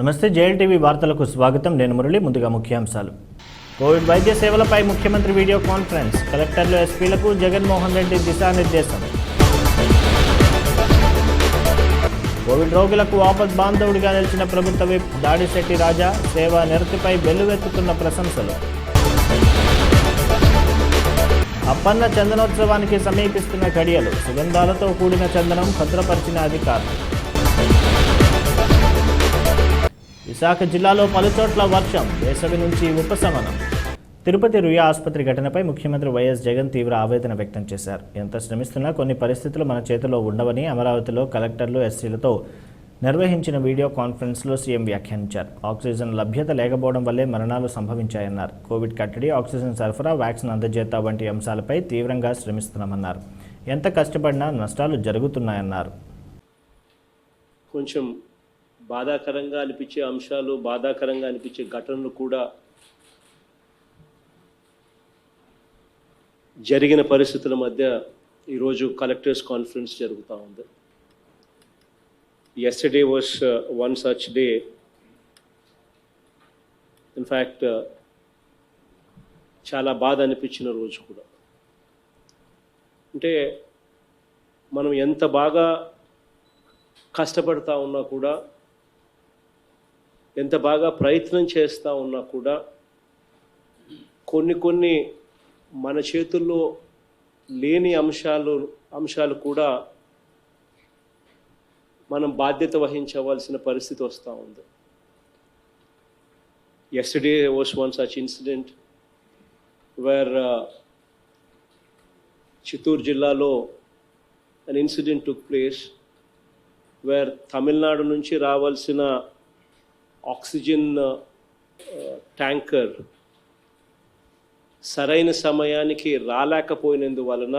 నమస్తే జేఎల్టీవీ వార్తలకు స్వాగతం. నేను మురళి. ముందుగా ముఖ్యాంశాలు. కోవిడ్ వైద్య సేవలపై ముఖ్యమంత్రి వీడియో కాన్ఫరెన్స్. కలెక్టర్లు ఎస్పీలకు జగన్మోహన్ రెడ్డి దిశానిర్దేశం. కోవిడ్ రోగులకు ఆపద్ బాంధవుడిగా నిలిచిన ప్రభుత్వ విప్ దాడిశెట్టి రాజా సేవా నిరతిపై వెల్లువెత్తుతున్న ప్రశంసలు. అప్పన్న చందనోత్సవానికి సమీపిస్తున్న ఘడియలు. సుగంధాలతో కూడిన చందనం భద్రపరిచిన అధికారులు. విశాఖ జిల్లాలో పలుచోట్ల వర్షం, వేసవి నుంచి ఉపశమనం. తిరుపతి రుయా ఆసుపత్రి ఘటనపై ముఖ్యమంత్రి వైఎస్ జగన్ తీవ్ర ఆవేదన వ్యక్తం చేశారు. ఎంత శ్రమిస్తున్నా కొన్ని పరిస్థితులు మన చేతిలో ఉండవని అమరావతిలో కలెక్టర్లు ఎస్సీలతో నిర్వహించిన వీడియో కాన్ఫరెన్స్లో సీఎం వ్యాఖ్యానించారు. ఆక్సిజన్ లభ్యత లేకపోవడం వల్లే మరణాలు సంభవించాయన్నారు. కోవిడ్ కట్టడి, ఆక్సిజన్ సరఫరా, వ్యాక్సిన్ అందజేత వంటి అంశాలపై తీవ్రంగా శ్రమిస్తున్నామన్నారు. ఎంత కష్టపడినా నష్టాలు జరుగుతున్నాయన్నారు. కొంచెం బాధాకరంగా అనిపించే అంశాలు, బాధాకరంగా అనిపించే ఘటనలు కూడా జరిగిన పరిస్థితుల మధ్య ఈరోజు కలెక్టర్స్ కాన్ఫరెన్స్ జరుగుతూ ఉంది. Yesterday was one such day. In fact, చాలా బాధ అనిపించిన రోజు కూడా. అంటే మనం ఎంత బాగా కష్టపడతా ఉన్నా కూడా, ఎంత బాగా ప్రయత్నం చేస్తూ ఉన్నా కూడా కొన్ని మన చేతుల్లో లేని అంశాలు కూడా మనం బాధ్యత వహించవలసిన పరిస్థితి వస్తూ ఉంది. Yesterday was one such incident where Chittoor జిల్లాలో an incident took place where Tamil Nadu నుంచి రావాల్సిన ఆక్సిజన్ ట్యాంకర్ సరైన సమయానికి రాలేకపోయినందువలన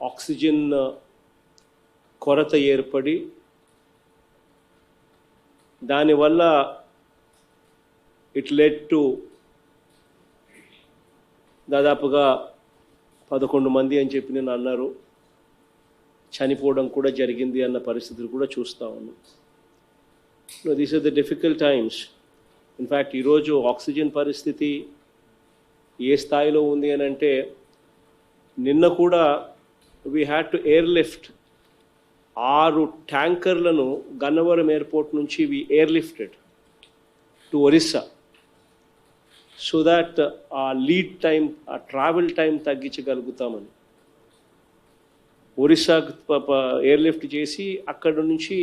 ఆక్సిజన్ కొరత ఏర్పడి దానివల్ల ఇట్ లెడ్ టు దాదాపుగా 11 మంది అని చెప్పి నేను అన్నారు, చనిపోవడం కూడా జరిగింది అన్న పరిస్థితులు కూడా చూస్తూ ఉన్నాం. These are the difficult times. In fact ఈరోజు ఆక్సిజన్ పరిస్థితి ఏ స్థాయిలో ఉంది అని అంటే, నిన్న కూడా వీ హ్యాడ్ టు ఎయిర్లిఫ్ట్ 6 ట్యాంకర్లను గన్నవరం ఎయిర్పోర్ట్ నుంచి we airlifted to Orissa so that ఆ లీడ్ టైం, ఆ ట్రావెల్ టైం తగ్గించగలుగుతామని. ఒరిస్సాకు ఎయిర్లిఫ్ట్ చేసి అక్కడ నుంచి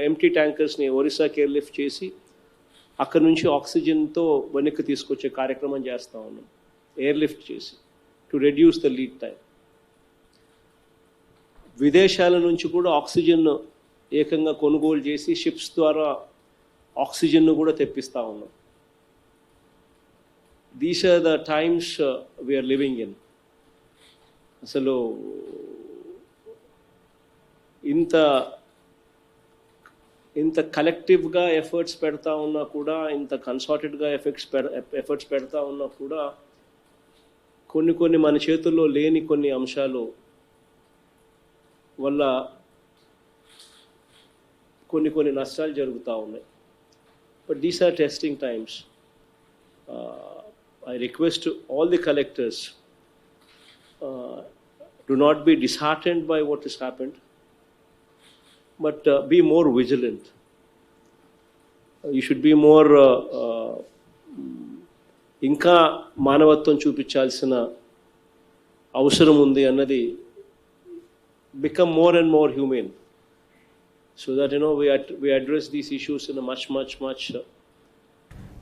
ఎంటీ ట్యాంకర్స్ని ఒరిస్సాకి ఎయిర్లిఫ్ట్ చేసి అక్కడ నుంచి ఆక్సిజన్తో వెనక్కి తీసుకొచ్చే కార్యక్రమం చేస్తూ ఉన్నాం, ఎయిర్లిఫ్ట్ చేసి to reduce the lead time. విదేశాల నుంచి కూడా ఆక్సిజన్ ఏకంగా కొనుగోలు చేసి షిప్స్ ద్వారా ఆక్సిజన్ను కూడా తెప్పిస్తూ ఉన్నాం. These are the times we are living in. అసలు ఇంత కలెక్టివ్గా ఎఫర్ట్స్ పెడతా ఉన్నా కూడా, ఇంత కన్సార్టెడ్గా ఎఫర్ట్స్ పెడతా ఉన్నా కూడా కొన్ని మన చేతుల్లో లేని కొన్ని అంశాలు వల్ల కొన్ని నష్టాలు జరుగుతూ ఉన్నాయి. But these are testing times. I request all the collectors, do not be disheartened by what has happened, but be more vigilant. You should be more ఇంకా మానవత్వం చూపించాల్సిన అవసరం ఉంది అన్నది, become more and more humane so that we address these issues in a much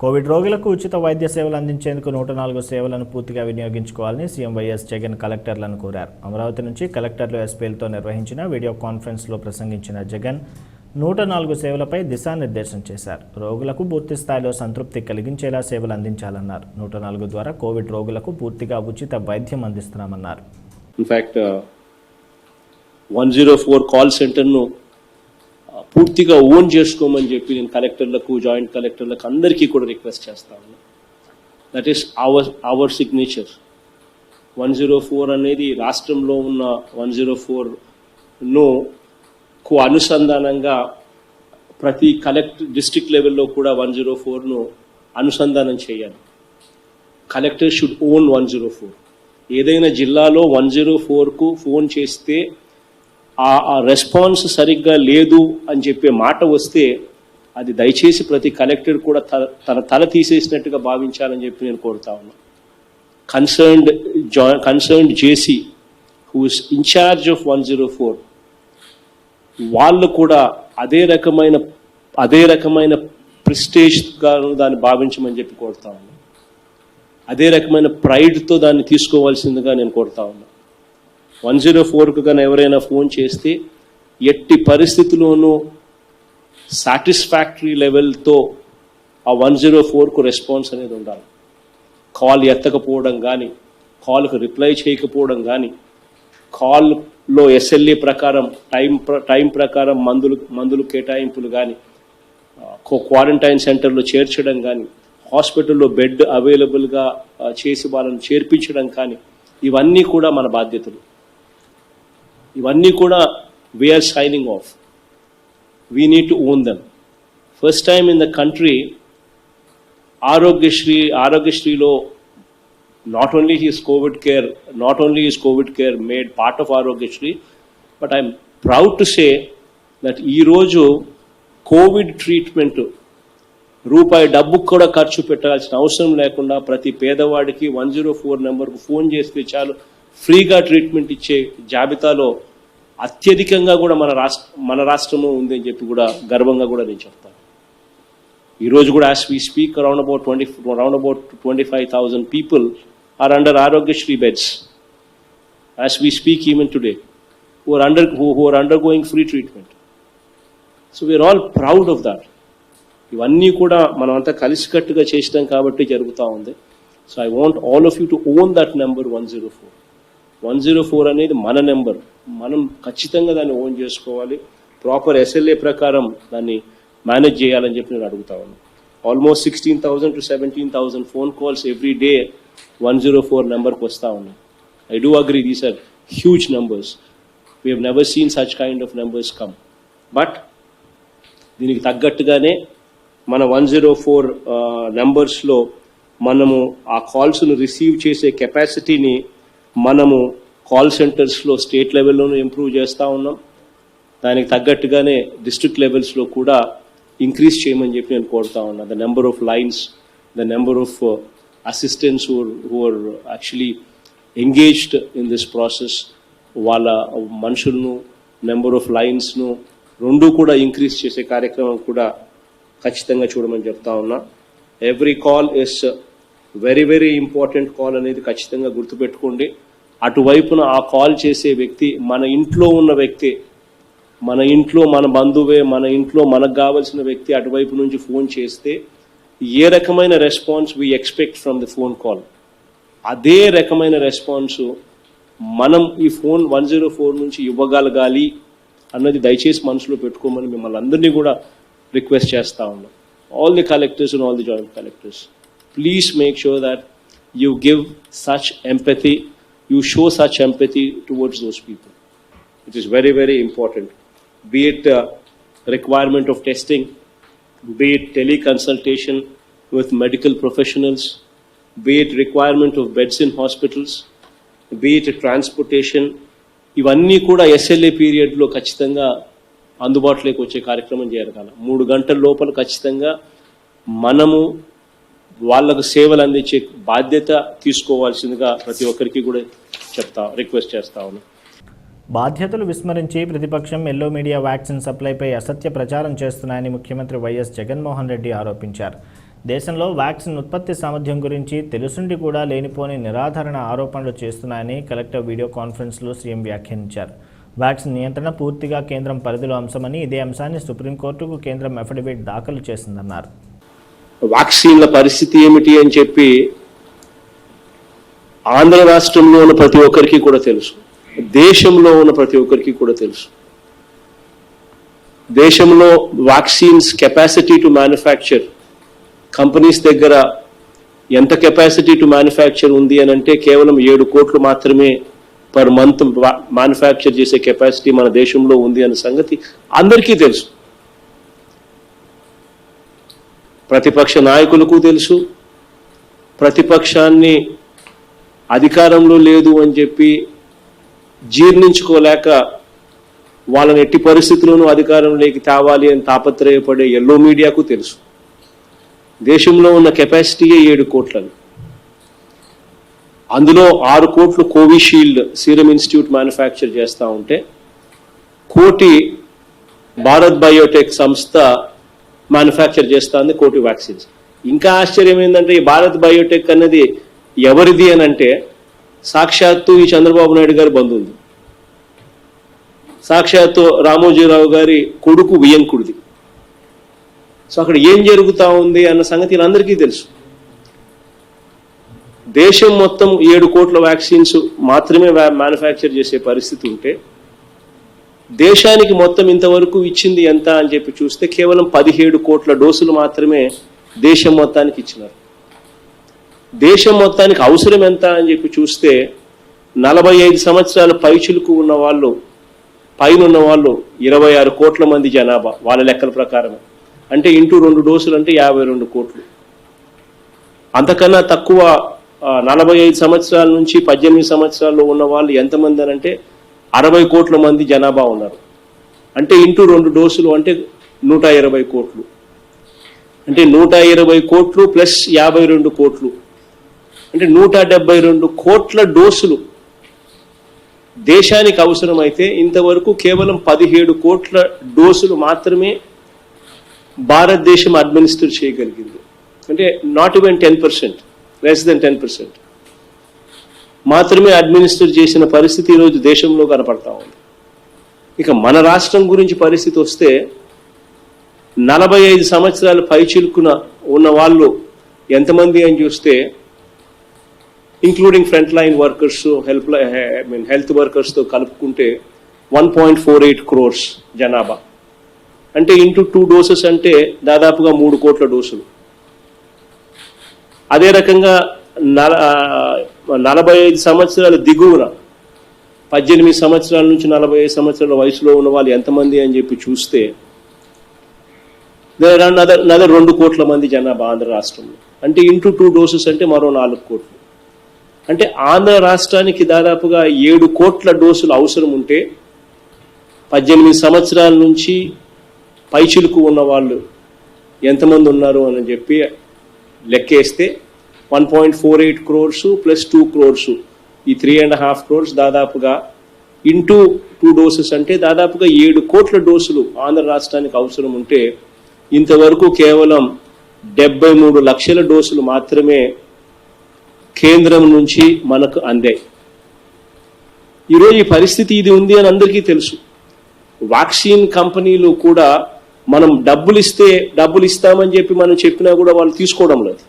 Covid రోగులకు ఉచిత వైద్య సేవలు అందించేందుకు 104 సేవలను పూర్తిగా వినియోగించుకోవాలని సీఎం వైఎస్ జగన్ కలెక్టర్లను కోరారు. అమరావతి నుంచి కలెక్టర్లు ఎస్పీలతో నిర్వహించిన వీడియో కాన్ఫరెన్స్లో ప్రసంగించిన జగన్ 104 సేవలపై దిశానిర్దేశం చేశారు. రోగులకు పూర్తి స్థాయిలో సంతృప్తి కలిగించేలా సేవలు అందించాలన్నారు. 104 ద్వారా కోవిడ్ రోగులకు పూర్తిగా ఉచిత వైద్యం అందిస్తున్నామన్నారు. ఇన్ఫ్యాక్ట్ 104 కాల్ సెంటర్ను పూర్తిగా ఓన్ చేసుకోమని చెప్పి నేను కలెక్టర్లకు, జాయింట్ కలెక్టర్లకు అందరికీ కూడా రిక్వెస్ట్ చేస్తా ఉన్నా. That is our signature. 104 అనేది రాష్ట్రంలో ఉన్న 104ను అనుసంధానంగా ప్రతి డిస్ట్రిక్ట్ లెవెల్లో కూడా 104ను అనుసంధానం చేయాలి. Collector should own 104. ఏదైనా జిల్లాలో 104కు ఫోన్ చేస్తే ఆ రెస్పాన్స్ సరిగ్గా లేదు అని చెప్పే మాట వస్తే అది దయచేసి ప్రతి కలెక్టర్ కూడా తన తల తీసేసినట్టుగా భావించాలని చెప్పి నేను కోరుతా ఉన్నాను. Concerned JC who is incharge of 104 వాళ్ళు కూడా అదే రకమైన ప్రెస్టేజ్గా దాన్ని భావించమని చెప్పి కోరుతా ఉన్నాను. అదే రకమైన ప్రైడ్తో దాన్ని తీసుకోవాల్సిందిగా నేను కోరుతా ఉన్నాను. 104కు కానీ ఎవరైనా ఫోన్ చేస్తే ఎట్టి పరిస్థితుల్లోనూ సాటిస్ఫాక్టరీ లెవెల్తో ఆ 104కు రెస్పాన్స్ అనేది ఉండాలి. కాల్ ఎత్తకపోవడం కానీ, కాల్కు రిప్లై చేయకపోవడం కానీ, కాల్లో SLA ప్రకారం టైం ప్రకారం మందులు కేటాయింపులు కానీ, క్వారంటైన్ సెంటర్లో చేర్చడం కానీ, హాస్పిటల్లో బెడ్ అవైలబుల్గా చేసి వాళ్ళని చేర్పించడం కానీ, ఇవన్నీ కూడా మన బాధ్యతలు. ఇవన్నీ కూడా we are signing off. We need to own them. First time in the country ఆరోగ్యశ్రీలో not only is COVID care made part of Arogyasri, but I'm proud to say that ee roju COVID treatment రూపాయి డబ్బు కూడా ఖర్చు పెట్టాల్సిన అవసరం లేకుండా ప్రతి పేదవాడికి 104 నెంబర్కు ఫోన్ చేస్తే చాలు ఫ్రీగా ట్రీట్మెంట్ ఇచ్చే జాబితాలో అత్యధికంగా కూడా మన రాష్ట్రంలో ఉంది అని చెప్పి కూడా గర్వంగా కూడా నేను చెప్తాను. ఈరోజు కూడా as we speak around about 25,000 people are under Arogyasri beds as we speak even today, who are undergoing free treatment. So we are all proud of that. ఇవన్నీ కూడా మనం అంతా కలిసికట్టుగా చేస్తాం కాబట్టి జరుగుతూ ఉంది. So I want all of you to own that number 104. 104 అనేది మన నెంబర్. మనం ఖచ్చితంగా దాన్ని ఓన్ చేసుకోవాలి. ప్రాపర్ SLA ప్రకారం దాన్ని మేనేజ్ చేయాలని చెప్పి నేను అడుగుతా ఉన్నాను. Almost 16,000 to 17,000 phone calls every day 104 నెంబర్కి వస్తూ ఉన్నాయి. I do agree these are huge numbers. We have never seen such kind of numbers come. But దీనికి తగ్గట్టుగానే మన 104 నెంబర్స్లో మనము ఆ కాల్స్ను రిసీవ్ చేసే కెపాసిటీని మనము కాల్ సెంటర్స్లో స్టేట్ లెవెల్లోనూ ఇంప్రూవ్ చేస్తూ ఉన్నాం. దానికి తగ్గట్టుగానే డిస్ట్రిక్ట్ లెవెల్స్లో కూడా ఇంక్రీజ్ చేయమని చెప్పి నేను కోరుతా ఉన్నా. The number of lines, the number of assistants who are actually engaged in this process, వాళ్ళ మనుషులను, నెంబర్ ఆఫ్ లైన్స్ను రెండు కూడా ఇంక్రీజ్ చేసే కార్యక్రమం కూడా ఖచ్చితంగా చూడమని చెప్తా ఉన్నా. Every call is very very important call అనేది ఖచ్చితంగా గుర్తుపెట్టుకోండి. అటువైపున ఆ కాల్ చేసే వ్యక్తి మన ఇంట్లో ఉన్న వ్యక్తి, మన ఇంట్లో మన బంధువే, మన ఇంట్లో మనకు కావాల్సిన వ్యక్తి అటువైపు నుంచి ఫోన్ చేస్తే ఏ రకమైన response we expect from the phone call, అదే రకమైన రెస్పాన్స్ మనం ఈ ఫోన్ 104 నుంచి ఇవ్వగలగాలి అన్నది దయచేసి మనసులో పెట్టుకోమని మిమ్మల్ని అందరినీ కూడా రిక్వెస్ట్ చేస్తా ఉన్నాం. All the collectors and all the joint collectors, please make sure that you give such empathy, you show such empathy towards those people. It is very very important. Be it requirement of testing, be it teleconsultation with medical professionals, be it requirement of beds in hospitals, be it transportation, ఇవన్నీ కూడా SLA పీరియడ్లో ఖచ్చితంగా అందుబాటులోకి వచ్చే కార్యక్రమం జరగాలి. 3 గంటల లోపల ఖచ్చితంగా మనము వాళ్ళకు సేవలు అందించే బాధ్యత తీసుకోవాల్సిందిగా ప్రతి ఒక్కరికి కూడా రిక్వెస్ట్ చేస్తా ఉన్నాను. బాధ్యతలు విస్మరించి ప్రతిపక్షం ఎల్లో మీడియా వ్యాక్సిన్ సప్లైపై అసత్య ప్రచారం చేస్తున్నాయని ముఖ్యమంత్రి వైఎస్ జగన్మోహన్ రెడ్డి ఆరోపించారు. దేశంలో వ్యాక్సిన్ ఉత్పత్తి సామర్థ్యం గురించి తెలుసుండి కూడా లేనిపోని నిరాధారణ ఆరోపణలు చేస్తున్నాయని కలెక్టర్ వీడియో కాన్ఫరెన్స్లో సీఎం వ్యాఖ్యానించారు. వ్యాక్సిన్ నియంత్రణ పూర్తిగా కేంద్రం పరిధిలో అంశమని, ఇదే అంశాన్ని సుప్రీంకోర్టుకు కేంద్రం అఫిడవిట్ దాఖలు చేసిందన్నారు. వ్యాక్సిన్ల పరిస్థితి ఏమిటి అని చెప్పి ఆంధ్ర రాష్ట్రంలో ఉన్న ప్రతి ఒక్కరికి కూడా తెలుసు, దేశంలో ఉన్న ప్రతి ఒక్కరికి కూడా తెలుసు. దేశంలో vaccines capacity to manufacture companies దగ్గర ఎంత కెపాసిటీ టు మ్యానుఫ్యాక్చర్ ఉంది అని అంటే కేవలం 7 కోట్లు మాత్రమే పర్ మంత్ మ్యానుఫ్యాక్చర్ చేసే కెపాసిటీ మన దేశంలో ఉంది అనే సంగతి అందరికీ తెలుసు. ప్రతిపక్ష నాయకులకు తెలుసు. ప్రతిపక్షాన్ని అధికారంలో లేదు అని చెప్పి జీర్ణించుకోలేక వాళ్ళని ఎట్టి పరిస్థితుల్లోనూ అధికారంలోకి తేవాలి అని తాపత్రయపడే ఎల్లో మీడియాకు తెలుసు. దేశంలో ఉన్న కెపాసిటీయే 7 కోట్లని. అందులో 6 కోట్లు కోవిషీల్డ్ సీరం ఇన్స్టిట్యూట్ మ్యానుఫ్యాక్చర్ చేస్తూ ఉంటే 1 కోటి భారత్ బయోటెక్ సంస్థ మ్యానుఫ్యాక్చర్ చేస్తుంది 1 కోటి వ్యాక్సిన్స్. ఇంకా ఆశ్చర్యం ఏంటంటే ఈ భారత్ బయోటెక్ అన్నది ఎవరిది అని అంటే సాక్షాత్తు ఈ చంద్రబాబు నాయుడు గారి బంధువుది, సాక్షాత్తు రామోజీరావు గారి కొడుకు వియంకుడిది. సో అక్కడ ఏం జరుగుతూ ఉంది అన్న సంగతి అందరికీ తెలుసు. దేశం మొత్తం 7 కోట్ల వ్యాక్సిన్స్ మాత్రమే మ్యానుఫ్యాక్చర్ చేసే పరిస్థితి ఉంటే దేశానికి మొత్తం ఇంతవరకు ఇచ్చింది ఎంత అని చెప్పి చూస్తే కేవలం 17 కోట్ల డోసులు మాత్రమే దేశం మొత్తానికి ఇచ్చినారు. దేశం మొత్తానికి అవసరం ఎంత అని చెప్పి చూస్తే 45 సంవత్సరాల పైచిలుకు ఉన్న వాళ్ళు, పైన ఉన్న వాళ్ళు 26 కోట్ల మంది జనాభా వాళ్ళ లెక్కల ప్రకారం. అంటే ఇంటూ 2 డోసులు అంటే 52 కోట్లు. అంతకన్నా తక్కువ 45 సంవత్సరాల నుంచి 18 సంవత్సరాల్లో ఉన్న వాళ్ళు ఎంతమంది అని అంటే 60 కోట్ల మంది జనాభా ఉన్నారు. అంటే ఇంటూ 2 డోసులు అంటే 120 కోట్లు. అంటే 120 కోట్లు ప్లస్ 52 కోట్లు అంటే 172 కోట్ల డోసులు దేశానికి అవసరమైతే ఇంతవరకు కేవలం 17 కోట్ల డోసులు మాత్రమే భారతదేశం అడ్మినిస్టర్ చేయగలిగింది. అంటే నాట్ ఈవెన్ 10%, లెస్ దెన్ 10% మాత్రమే అడ్మినిస్టర్ చేసిన పరిస్థితి ఈరోజు దేశంలో కనపడతా ఉంది. ఇక మన రాష్ట్రం గురించి పరిస్థితి వస్తే 45 సంవత్సరాల పైచిలుకున ఉన్న వాళ్ళు ఎంతమంది అని చూస్తే including front line workers, health వర్కర్స్తో కలుపుకుంటే 1.48 crores జనాభా. అంటే ఇంటూ 2 డోసెస్ అంటే దాదాపుగా 3 కోట్ల డోసులు. అదే రకంగా 45 సంవత్సరాల దిగువన 18 సంవత్సరాల నుంచి 45 సంవత్సరాల వయసులో ఉన్న వాళ్ళు ఎంతమంది అని చెప్పి చూస్తే నదర్ 2 కోట్ల మంది జనాభా ఆంధ్ర రాష్ట్రంలో. అంటే ఇంటూ 2 డోసెస్ అంటే మరో 4 కోట్లు. అంటే ఆంధ్ర రాష్ట్రానికి దాదాపుగా 7 కోట్ల డోసులు అవసరం ఉంటే 18 సంవత్సరాల నుంచి పైచిలుకు ఉన్న వాళ్ళు ఎంతమంది ఉన్నారు అని చెప్పి లెక్కేస్తే 1.48 crores ప్లస్ 2 crores, ఈ 3.5 crores దాదాపుగా ఇంటూ 2 డోసెస్ అంటే దాదాపుగా 7 కోట్ల డోసులు ఆంధ్ర రాష్ట్రానికి అవసరం ఉంటే ఇంతవరకు కేవలం 73 లక్షల డోసులు మాత్రమే కేంద్రం నుంచి మనకు అందాయి. ఈరోజు ఈ పరిస్థితి ఇది ఉంది అని అందరికీ తెలుసు. వ్యాక్సిన్ కంపెనీలు కూడా మనం డబ్బులు ఇస్తామని చెప్పి మనం చెప్పినా కూడా వాళ్ళు తీసుకోవడం లేదు.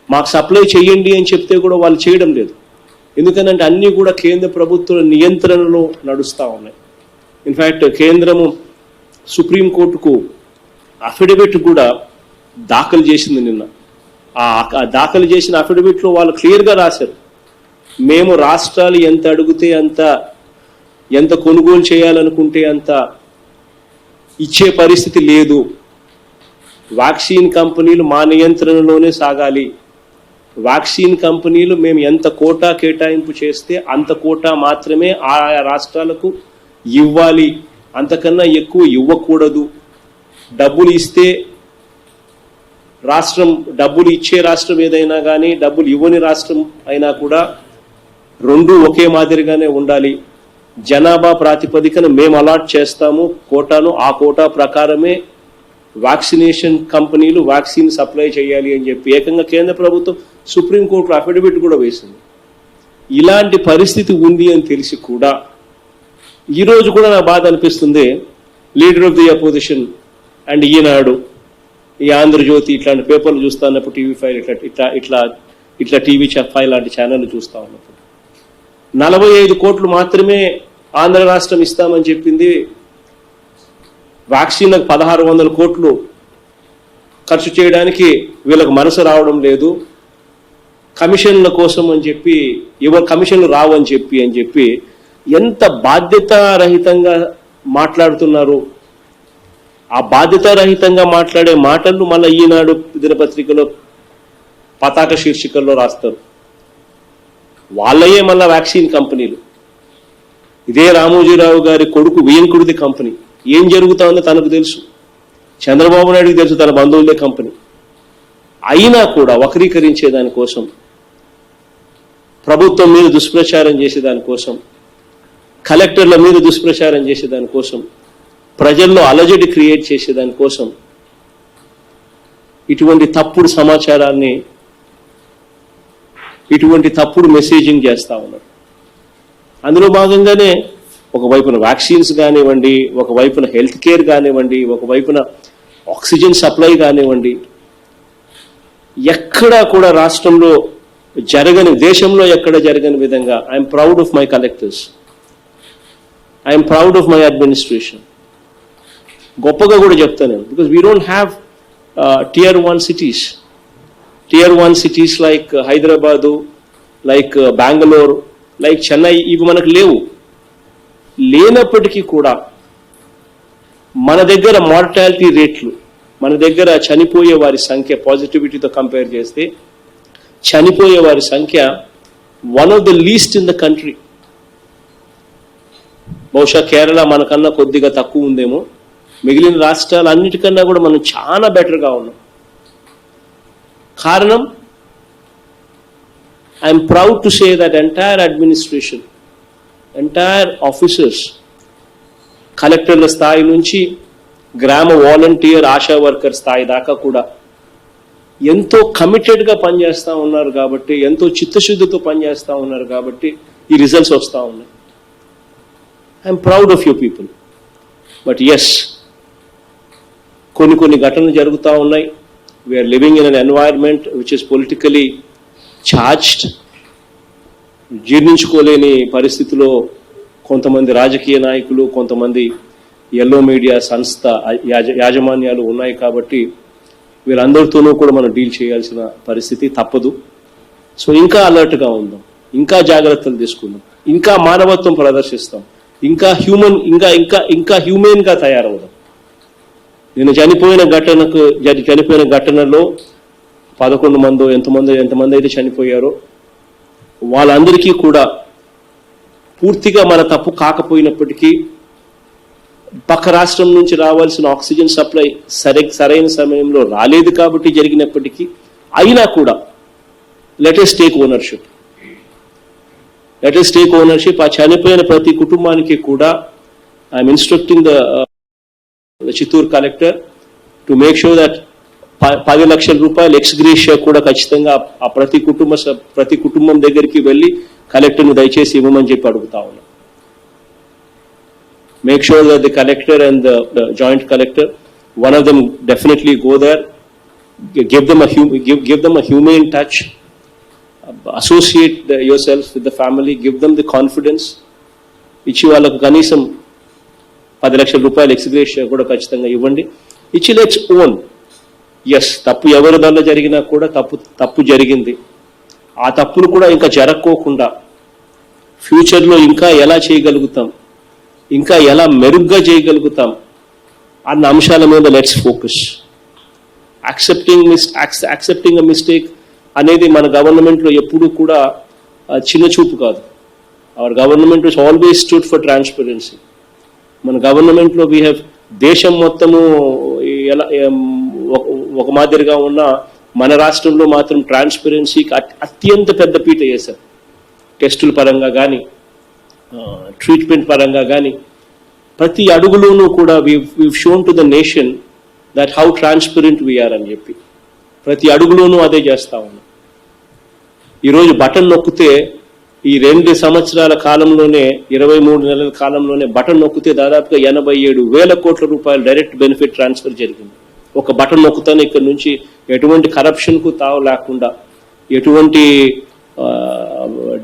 మాకు సప్లై చేయండి అని చెప్తే కూడా వాళ్ళు చేయడం లేదు. ఎందుకనంటే అన్నీ కూడా కేంద్ర ప్రభుత్వ నియంత్రణలో నడుస్తూ ఉన్నాయి. ఇన్ఫ్యాక్ట్ కేంద్రము సుప్రీంకోర్టుకు అఫిడవిట్ కూడా దాఖలు చేసింది నిన్న. ఆ దాఖలు చేసిన అఫిడవిట్లో వాళ్ళు క్లియర్గా రాశారు, మేము రాష్ట్రాలు ఎంత అడిగితే ఎంత కొనుగోలు చేయాలనుకుంటే అంత ఇచ్చే పరిస్థితి లేదు. వ్యాక్సిన్ కంపెనీలు మా నియంత్రణలోనే సాగాలి. వ్యాక్సిన్ కంపెనీలు మేము ఎంత కోటా కేటాయింపు చేస్తే అంత కోటా మాత్రమే ఆయా రాష్ట్రాలకు ఇవ్వాలి, అంతకన్నా ఎక్కువ ఇవ్వకూడదు. డబ్బులు ఇస్తే డబ్బులు ఇచ్చే రాష్ట్రం ఏదైనా కానీ డబ్బులు ఇవ్వని రాష్ట్రం అయినా కూడా రెండు ఒకే మాదిరిగానే ఉండాలి. జనాభా ప్రాతిపదికన మేము అలాట్ చేస్తాము కోటాను, ఆ కోటా ప్రకారమే వ్యాక్సినేషన్ కంపెనీలు వ్యాక్సిన్ సప్లై చేయాలి అని చెప్పి ఏకంగా కేంద్ర ప్రభుత్వం సుప్రీంకోర్టులో అఫిడవిట్ కూడా వేసింది. ఇలాంటి పరిస్థితి ఉంది అని తెలిసి కూడా ఈరోజు కూడా నాకు బాధ అనిపిస్తుంది. Leader of the opposition and Eenadu, ఈ ఆంధ్రజ్యోతి ఇట్లాంటి పేపర్లు చూస్తున్నప్పుడు, టీవీ5 ఇట్లా టీవీ5 లాంటి ఛానళ్ళు చూస్తూ ఉన్నప్పుడు 45 కోట్లు మాత్రమే ఆంధ్ర రాష్ట్రం ఇస్తామని చెప్పింది. వ్యాక్సిన్లకు 1600 కోట్లు ఖర్చు చేయడానికి వీళ్ళకి మనసు రావడం లేదు. కమిషన్ల కోసం అని చెప్పి కమిషన్లు రావని చెప్పి ఎంత బాధ్యతారహితంగా మాట్లాడుతున్నారు. ఆ బాధ్యతారహితంగా మాట్లాడే మాటలను మళ్ళీ ఈనాడు దినపత్రికలో పతాక శీర్షికల్లో రాస్తారు. వాళ్ళయే మళ్ళా వ్యాక్సిన్ కంపెనీలు. ఇదే రామోజీరావు గారి కొడుకు వియంకుడిది కంపెనీ. ఏం జరుగుతుందో తనకు తెలుసు, చంద్రబాబు నాయుడుకి తెలుసు, తన బంధువులే కంపెనీ. అయినా కూడా వక్రీకరించే దానికోసం, ప్రభుత్వం మీద దుష్ప్రచారం చేసేదానికోసం, కలెక్టర్ల మీద దుష్ప్రచారం చేసేదానికోసం, ప్రజల్లో అలజడి క్రియేట్ చేసేదానికోసం ఇటువంటి తప్పుడు సమాచారాన్ని, ఇటువంటి తప్పుడు మెసేజింగ్ చేస్తూ ఉన్నారు. అందులో భాగంగానే ఒకవైపున వ్యాక్సిన్స్ కానివ్వండి, ఒకవైపున హెల్త్ కేర్ కానివ్వండి, ఒకవైపున ఆక్సిజన్ సప్లై కానివ్వండి, ఎక్కడా కూడా రాష్ట్రంలో జరగని, దేశంలో ఎక్కడ జరగని విధంగా I'm proud of my collectors, I'm proud of my administration. గొప్పగా కూడా చెప్తాను నేను, because we don't have tier 1 cities. Tier 1 cities like Hyderabad, like Bengaluru, like Chennai, ఇవి మనకు లేవు. లేనప్పటికీ కూడా మన దగ్గర మార్టాలిటీ రేట్లు, మన దగ్గర చనిపోయే వారి సంఖ్య పాజిటివిటీతో కంపేర్ చేస్తే చనిపోయే వారి సంఖ్య one of the least in the country. బహుశా కేరళ మనకన్నా కొద్దిగా తక్కువ ఉందేమో, మిగిలిన రాష్ట్రాలు అన్నిటికన్నా కూడా మనం చాలా బెటర్గా ఉన్నాం. కారణం, I'm proud to say that entire administration, entire officers, కలెక్టర్ల స్థాయి నుంచి గ్రామ వాలంటీర్, ఆశా వర్కర్ స్థాయి దాకా కూడా ఎంతో కమిటెడ్గా పనిచేస్తూ ఉన్నారు కాబట్టి, ఎంతో చిత్తశుద్ధితో పనిచేస్తూ ఉన్నారు కాబట్టి ఈ రిజల్ట్స్ వస్తూ ఉన్నాయి. I am proud of you people. But yes, కొన్ని ఘటనలు జరుగుతూ ఉన్నాయి. We are living in an environment which is politically charged. జీర్ణించుకోలేని పరిస్థితిలో కొంతమంది రాజకీయ నాయకులు, కొంతమంది ఎల్లో మీడియా సంస్థ యాజమాన్యాలు ఉన్నాయి కాబట్టి వీళ్ళందరితోనూ కూడా మనం డీల్ చేయాల్సిన పరిస్థితి తప్పదు. సో ఇంకా అలర్ట్గా ఉందాం, ఇంకా జాగ్రత్తలు తీసుకుందాం, ఇంకా మానవత్వం ప్రదర్శిస్తాం, ఇంకా హ్యూమెన్గా తయారవుదాం. నేను చనిపోయిన ఘటనలో 11 మందో ఎంతమంది అయితే చనిపోయారో వాళ్ళందరికీ కూడా పూర్తిగా మన తప్పు కాకపోయినప్పటికీ పక్క రాష్ట్రం నుంచి రావాల్సిన ఆక్సిజన్ సప్లై సరైన సమయంలో రాలేదు కాబట్టి జరిగినప్పటికీ, అయినా కూడా లెట్ us టేక్ ఓనర్షిప్. ఆ చనిపోయిన ప్రతి కుటుంబానికి కూడా I'm instructing the Chittoor collector to make sure that 10 లక్షల రూపాయలు ఎక్స్గ్రేషియా కూడా ఖచ్చితంగా ఆ ప్రతి కుటుంబం దగ్గరికి వెళ్ళి కలెక్టర్ని దయచేసి ఇవ్వమని చెప్పి అడుగుతా ఉన్నాం. Make sure that the collector and the joint collector, one of them definitely go there, give them a humane touch, associate yourself with the family, give them the confidence. ఇచ్చి వాళ్ళకు కనీసం 10 లక్షల రూపాయలు ఎక్స్గ్రేషియా కూడా ఖచ్చితంగా ఇవ్వండి. ఇచ్చి లెట్స్ ఓన్. ఎస్, తప్పు ఎవరి వల్ల జరిగినా కూడా తప్పు జరిగింది. ఆ తప్పులు కూడా ఇంకా జరగకోకుండా ఫ్యూచర్లో ఇంకా ఎలా చేయగలుగుతాం, ఇంకా ఎలా మెరుగ్గా చేయగలుగుతాం అన్న అంశాల మీద let's focus. Accepting a mistake అనేది మన గవర్నమెంట్లో ఎప్పుడూ కూడా చిన్న చూపు కాదు. Our government is always stood for transparency. మన గవర్నమెంట్లో వీ హ్యావ్, దేశం మొత్తము ఎలా ఒక మాదిరిగా ఉన్న మన రాష్ట్రంలో మాత్రం ట్రాన్స్పరెన్సీకి అత్యంత పెద్ద పీట వేశారు. టెస్టుల పరంగా కానీ, ట్రీట్మెంట్ పరంగా కానీ, ప్రతి అడుగులోనూ కూడా we've shown to the nation that how transparent we are అని చెప్పి ప్రతి అడుగులోనూ అదే చేస్తా ఉన్నాం. ఈరోజు బటన్ నొక్కితే ఈ 2 సంవత్సరాల కాలంలోనే, 23 నెలల కాలంలోనే బటన్ నొక్కితే దాదాపుగా 87,000 కోట్ల రూపాయలు డైరెక్ట్ బెనిఫిట్ ట్రాన్స్ఫర్ జరిగింది. ఒక బటన్ నొక్కుతానే ఇక్కడ నుంచి ఎటువంటి కరప్షన్కు తావు లేకుండా, ఎటువంటి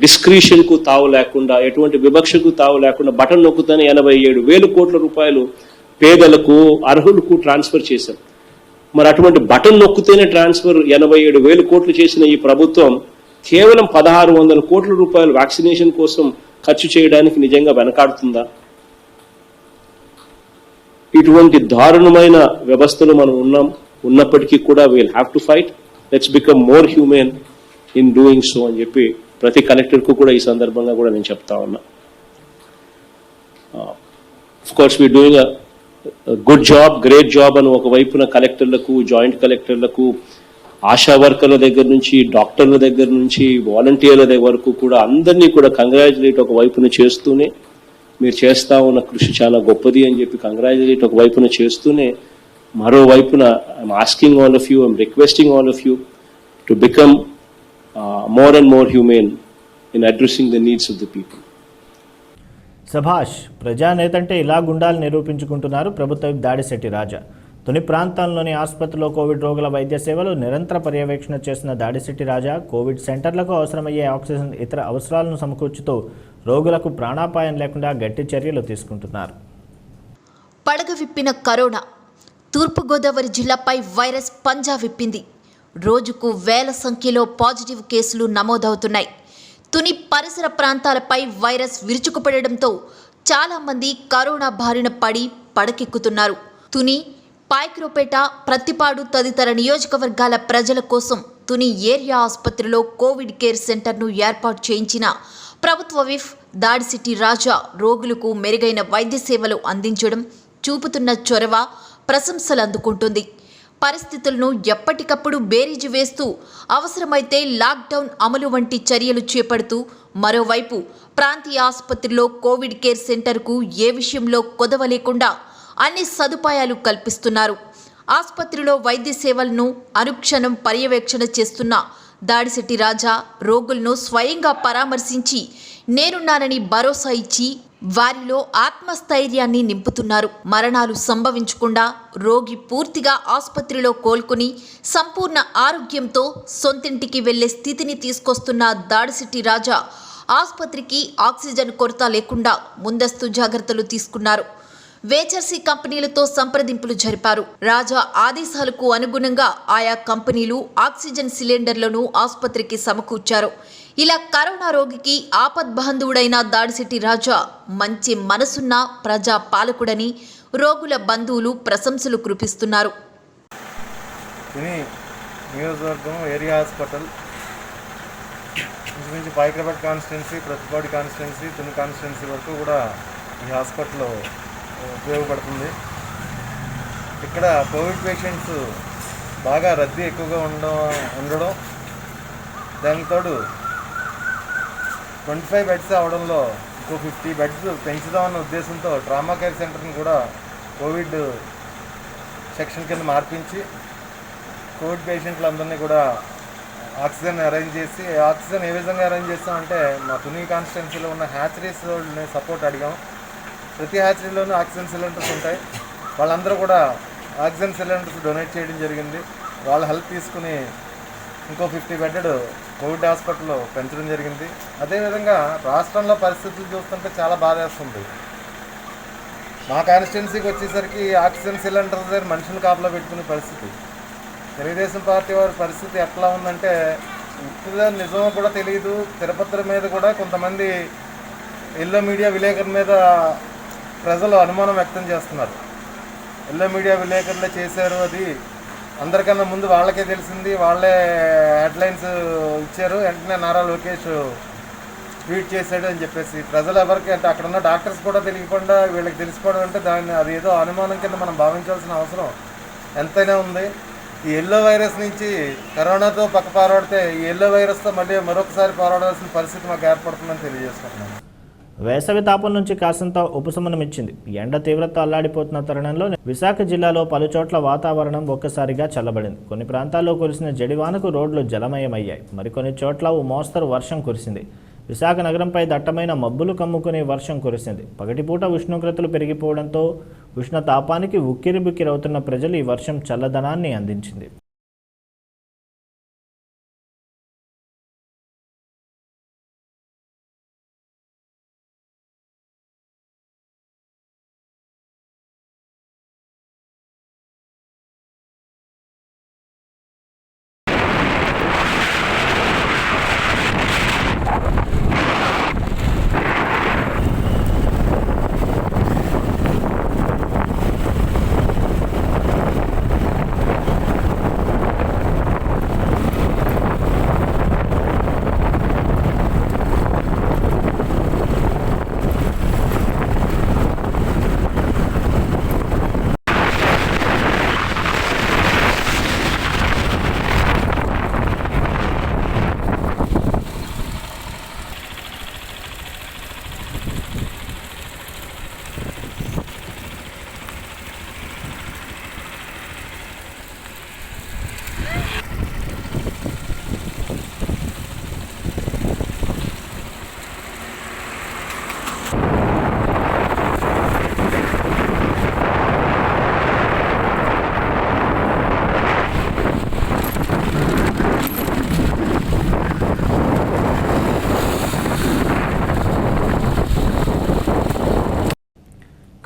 డిస్క్రిషన్కు తావు లేకుండా, ఎటువంటి వివక్షకు తావు లేకుండా బటన్ నొక్కుతానే 87,000 కోట్ల రూపాయలు పేదలకు, అర్హులకు ట్రాన్స్ఫర్ చేశాం. మరి అటువంటి బటన్ నొక్కుతేనే ట్రాన్స్ఫర్ 87,000 కోట్లు చేసిన ఈ ప్రభుత్వం కేవలం 1,600 కోట్ల రూపాయలు వ్యాక్సినేషన్ కోసం ఖర్చు చేయడానికి నిజంగా వెనకాడుతుందా? ఇటువంటి దారుణమైన వ్యవస్థలో మనం ఉన్నప్పటికీ కూడా we'll have to fight. Let's become more human in doing so అని చెప్పి ప్రతి కలెక్టర్కు కూడా ఈ సందర్భంగా కూడా నేను చెప్తా ఉన్నా. Of course we are doing good job, great job అని ఒకవైపున కలెక్టర్లకు, జాయింట్ కలెక్టర్లకు, ఆశా వర్కర్ల దగ్గర నుంచి, డాక్టర్ల దగ్గర నుంచి, వాలంటీర్ల దగ్గర వరకు కూడా అందరినీ కూడా కంగ్రాచులేట్ ఒకవైపున చేస్తూనే, మీరు చేస్తా ఉన్న కృషి చాలా గొప్పది అని చెప్పి కంగ్రాచులేట్ ఒకవైపున చేస్తూనే, మరోవైపున I am asking all of you, I am requesting all of you to become more and more human in addressing the needs of the people. సభాష్, ప్రజానేతంటే ఇలా గుండాలు నిరూపించుకుంటున్నారు ప్రభుత్వ దాడిశెట్టి రాజా. తుని ప్రాంతాల్లోని ఆసుపత్రిలో కోవిడ్ రోగుల వైద్య సేవలు నిరంతర పర్యవేక్షణ చేసిన దాడిశెట్టి రాజా కోవిడ్ సెంటర్లకు అవసరమయ్యే ఆక్సిజన్, ఇతర అవసరాలను సమకూర్చుతూ రోగులకు ప్రాణాపాయం లేకుండా గట్టి చర్యలు తీసుకుంటున్నారు. పడగ విప్పిన కరోనా. తూర్పుగోదావరి జిల్లాపై వైరస్ పంజా విప్పింది. రోజుకు వేల సంఖ్యలో పాజిటివ్ కేసులు నమోదవుతున్నాయి. తుని పరిసర ప్రాంతాలపై వైరస్ విరుచుకుపడడంతో చాలామంది కరోనా బారిన పడి పడకెక్కుతున్నారు. తుని, పాయక్రోపేట, ప్రత్తిపాడు తదితర నియోజకవర్గాల ప్రజల కోసం తుని ఏరియా ఆసుపత్రిలో కోవిడ్ కేర్ సెంటర్ను ఏర్పాటు చేయించిన ప్రభుత్వ విప్ దాడిశెట్టి రాజా రోగులకు మెరుగైన వైద్య సేవలు అందించడం, చూపుతున్న చొరవ ప్రశంసలు అందుకుంటుంది. పరిస్థితులను ఎప్పటికప్పుడు బేరీజు వేస్తూ అవసరమైతే లాక్డౌన్ అమలు వంటి చర్యలు చేపడుతూ మరోవైపు ప్రాంతీయ ఆసుపత్రిలో కోవిడ్ కేర్ సెంటర్కు ఏ విషయంలో కొదవ లేకుండా అన్ని సదుపాయాలు కల్పిస్తున్నారు. ఆసుపత్రిలో వైద్య సేవలను అనుక్షణం పర్యవేక్షణ చేస్తున్న దాడిశెట్టి రాజా రోగులను స్వయంగా పరామర్శించి నేనున్నానని భరోసా ఇచ్చి వారిలో ఆత్మస్థైర్యాన్ని నింపుతున్నారు. మరణాలు సంభవించకుండా రోగి పూర్తిగా ఆసుపత్రిలో కోలుకుని సంపూర్ణ ఆరోగ్యంతో సొంతింటికి వెళ్లే స్థితిని తీసుకొస్తున్న దాడిశెట్టి రాజా ఆసుపత్రికి ఆక్సిజన్ కొరత లేకుండా ముందస్తు జాగ్రత్తలు తీసుకున్నారు. వేచర్సీ కంపెనీలతో సంప్రదింపులు జరిపారు. రాజా ఆదేశాలకు అనుగుణంగా ఆయా కంపెనీలు ఆక్సిజన్ సిలిండర్లను ఆసుపత్రికి సమకూర్చారు. ఇలా కరోనా రోగికి ఆపద్బాంధవుడైన దాడిశెట్టి రాజా మంచి మనసున్న ప్రజా పాలకుడని రోగుల బంధువులు ప్రశంసలు కురిపిస్తున్నారు. నియోజకవర్గం ఏరియా హాస్పిటల్ నుంచి Payakaraopeta constituency, Prathipadu constituency, Tuni constituency వరకు కూడా ఈ హాస్పిటల్ ఉపయోగపడుతుంది. ఇక్కడ కోవిడ్ పేషెంట్స్ బాగా రద్దీ ఎక్కువగా ఉండడం దానికి తోడు 25 బెడ్స్ అవడంలో ఇంకో 50 బెడ్స్ పెంచుదామన్న ఉద్దేశంతో ట్రామా కేర్ సెంటర్ని కూడా కోవిడ్ సెక్షన్ కింద మార్పించి కోవిడ్ పేషెంట్లందరినీ కూడా ఆక్సిజన్ అరేంజ్ చేసి, ఆక్సిజన్ ఏ విధంగా అరేంజ్ చేస్తామంటే మా తుని కాన్స్టిట్యున్సీలో ఉన్న హ్యాచరీస్ వాళ్ళని సపోర్ట్ అడిగాం. ప్రతి హ్యాచరీలోనూ ఆక్సిజన్ సిలిండర్స్ ఉంటాయి. వాళ్ళందరూ కూడా ఆక్సిజన్ సిలిండర్స్ డొనేట్ చేయడం జరిగింది. వాళ్ళ హెల్ప్ తీసుకుని ఇంకో 50 బెడ్డెడ్ కోవిడ్ హాస్పిటల్లో పెంచడం జరిగింది. అదేవిధంగా రాష్ట్రంలో పరిస్థితులు చూస్తుంటే చాలా బాధేస్తుంది. మా కాన్స్టిట్యున్సీకి వచ్చేసరికి ఆక్సిజన్ సిలిండర్స్ దగ్గర మనుషులు కాపలా పెట్టుకునే పరిస్థితి. తెలుగుదేశం పార్టీ వారి పరిస్థితి ఎట్లా ఉందంటే ఇప్పుడు నిజమో కూడా తెలియదు. తిరుపతి మీద కూడా కొంతమంది ఎల్లో మీడియా విలేకరుల మీద ప్రజలు అనుమానం వ్యక్తం చేస్తున్నారు. ఎల్లో మీడియా విలేకరులే చేశారు, అది అందరికన్నా ముందు వాళ్ళకే తెలిసింది, వాళ్ళే హెడ్లైన్స్ ఇచ్చారు, వెంటనే నారా లోకేష్ ట్వీట్ చేశాడు అని చెప్పేసి ప్రజలు ఎవరికి అంటే అక్కడ ఉన్న డాక్టర్స్ కూడా తెలియకుండా వీళ్ళకి తెలిసిపోవడం అంటే దాన్ని అది ఏదో అనుమానం కింద మనం భావించాల్సిన అవసరం ఎంతైనా ఉంది. ఈ ఎల్లో వైరస్ నుంచి కరోనాతో పక్క పోరాడితే ఈ ఎల్లో వైరస్తో మళ్ళీ మరొకసారి పోరాడాల్సిన పరిస్థితి మాకు ఏర్పడుతుందని తెలియజేస్తున్నాను. వేసవి తాపం నుంచి కాసంత ఉపశమనం ఇచ్చింది. ఎండ తీవ్రత అల్లాడిపోతున్న తరుణంలో విశాఖ జిల్లాలో పలుచోట్ల వాతావరణం ఒక్కసారిగా చల్లబడింది. కొన్ని ప్రాంతాల్లో కురిసిన జడివానకు రోడ్లు జలమయమయ్యాయి. మరికొన్ని చోట్ల ఓ మోస్తరు వర్షం కురిసింది. విశాఖ నగరంపై దట్టమైన మబ్బులు కమ్ముకునే వర్షం కురిసింది. పగటిపూట ఉష్ణోగ్రతలు పెరిగిపోవడంతో ఉష్ణతాపానికి ఉక్కిరిబిక్కిరవుతున్న ప్రజలు ఈ వర్షం చల్లదనాన్ని అందించింది.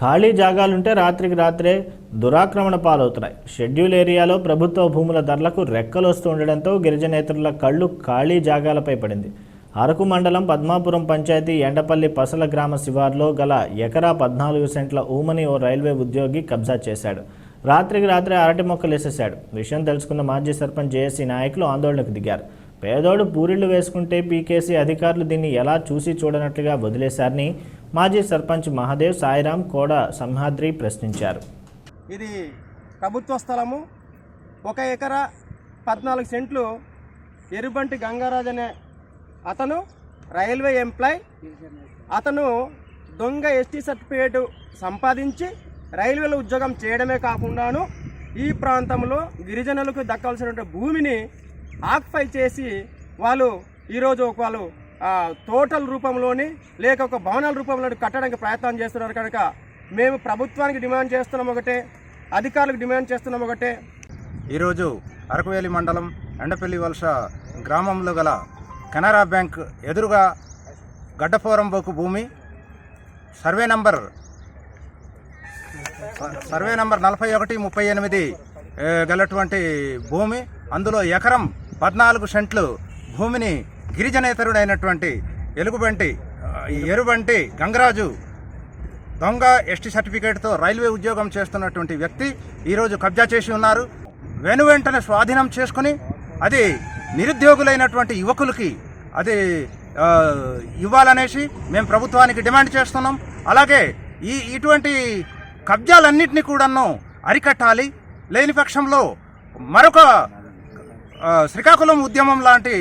ఖాళీ జాగాలుంటే రాత్రికి రాత్రే దురాక్రమణ పాలవుతున్నాయి. షెడ్యూల్ ఏరియాలో ప్రభుత్వ భూముల ధరలకు రెక్కలు వస్తూ ఉండడంతో గిరిజనేతరుల కళ్ళు ఖాళీ జాగాలపై పడింది. అరకు మండలం పద్మాపురం పంచాయతీ ఎండపల్లి పసల గ్రామ శివార్లో గల ఎకరా 14 సెంట్ల ఊమని ఓ రైల్వే ఉద్యోగి కబ్జా చేశాడు. రాత్రికి రాత్రే అరటి మొక్కలు వేసేశాడు. విషయం తెలుసుకున్న మాజీ సర్పంచ్ జేఏసీ నాయకులు ఆందోళనకు దిగారు. పేదోడు పూరిళ్లు వేసుకుంటే పీకేసీ అధికారులు దీన్ని ఎలా చూసి చూడనట్లుగా వదిలేశారని మాజీ సర్పంచ్ మహాదేవ్, సాయిరాం, కోడ సింహాద్రి ప్రశ్నించారు. ఇది ప్రభుత్వ స్థలము. 1 ఎకరా 14 సెంట్లు ఎరుబంటి గంగారాజ్ అనే అతను రైల్వే ఎంప్లాయ్. అతను దొంగ ఎస్టీ సర్టిఫికేట్ సంపాదించి రైల్వేలో ఉద్యోగం చేయడమే కాకుండాను ఈ ప్రాంతంలో గిరిజనులకు దక్కాల్సినటువంటి భూమిని ఆక్యుపై చేసి వాళ్ళు ఈరోజు వాళ్ళు తోటల రూపంలోని లేక ఒక భవనాల రూపంలో కట్టడానికి ప్రయత్నం చేస్తున్నారు. కనుక మేము ప్రభుత్వానికి డిమాండ్ చేస్తున్నాం ఒకటే, అధికారులకు డిమాండ్ చేస్తున్నాం ఒకటే. ఈరోజు అరకువేలి మండలం ఎండపల్లి వలస గ్రామంలో గల కెనరా బ్యాంక్ ఎదురుగా గడ్డపోరంబోకు భూమి సర్వే నంబర్ 4138 గలటువంటి భూమి. అందులో ఎకరం 14 సెంట్లు భూమిని గిరిజనేతరుడైనటువంటి ఎరుబంటి గంగరాజు దొంగ ఎస్టీ సర్టిఫికేట్తో రైల్వే ఉద్యోగం చేస్తున్నటువంటి వ్యక్తి ఈరోజు కబ్జా చేసి ఉన్నారు. వెనువెంటనే స్వాధీనం చేసుకుని అది నిరుద్యోగులైనటువంటి యువకులకి అది ఇవ్వాలనేసి మేము ప్రభుత్వానికి డిమాండ్ చేస్తున్నాం. అలాగే ఇటువంటి కబ్జాలన్నింటినీ కూడాను అరికట్టాలి. లేని పక్షంలో మరొక శ్రీకాకుళం ఉద్యమం లాంటి,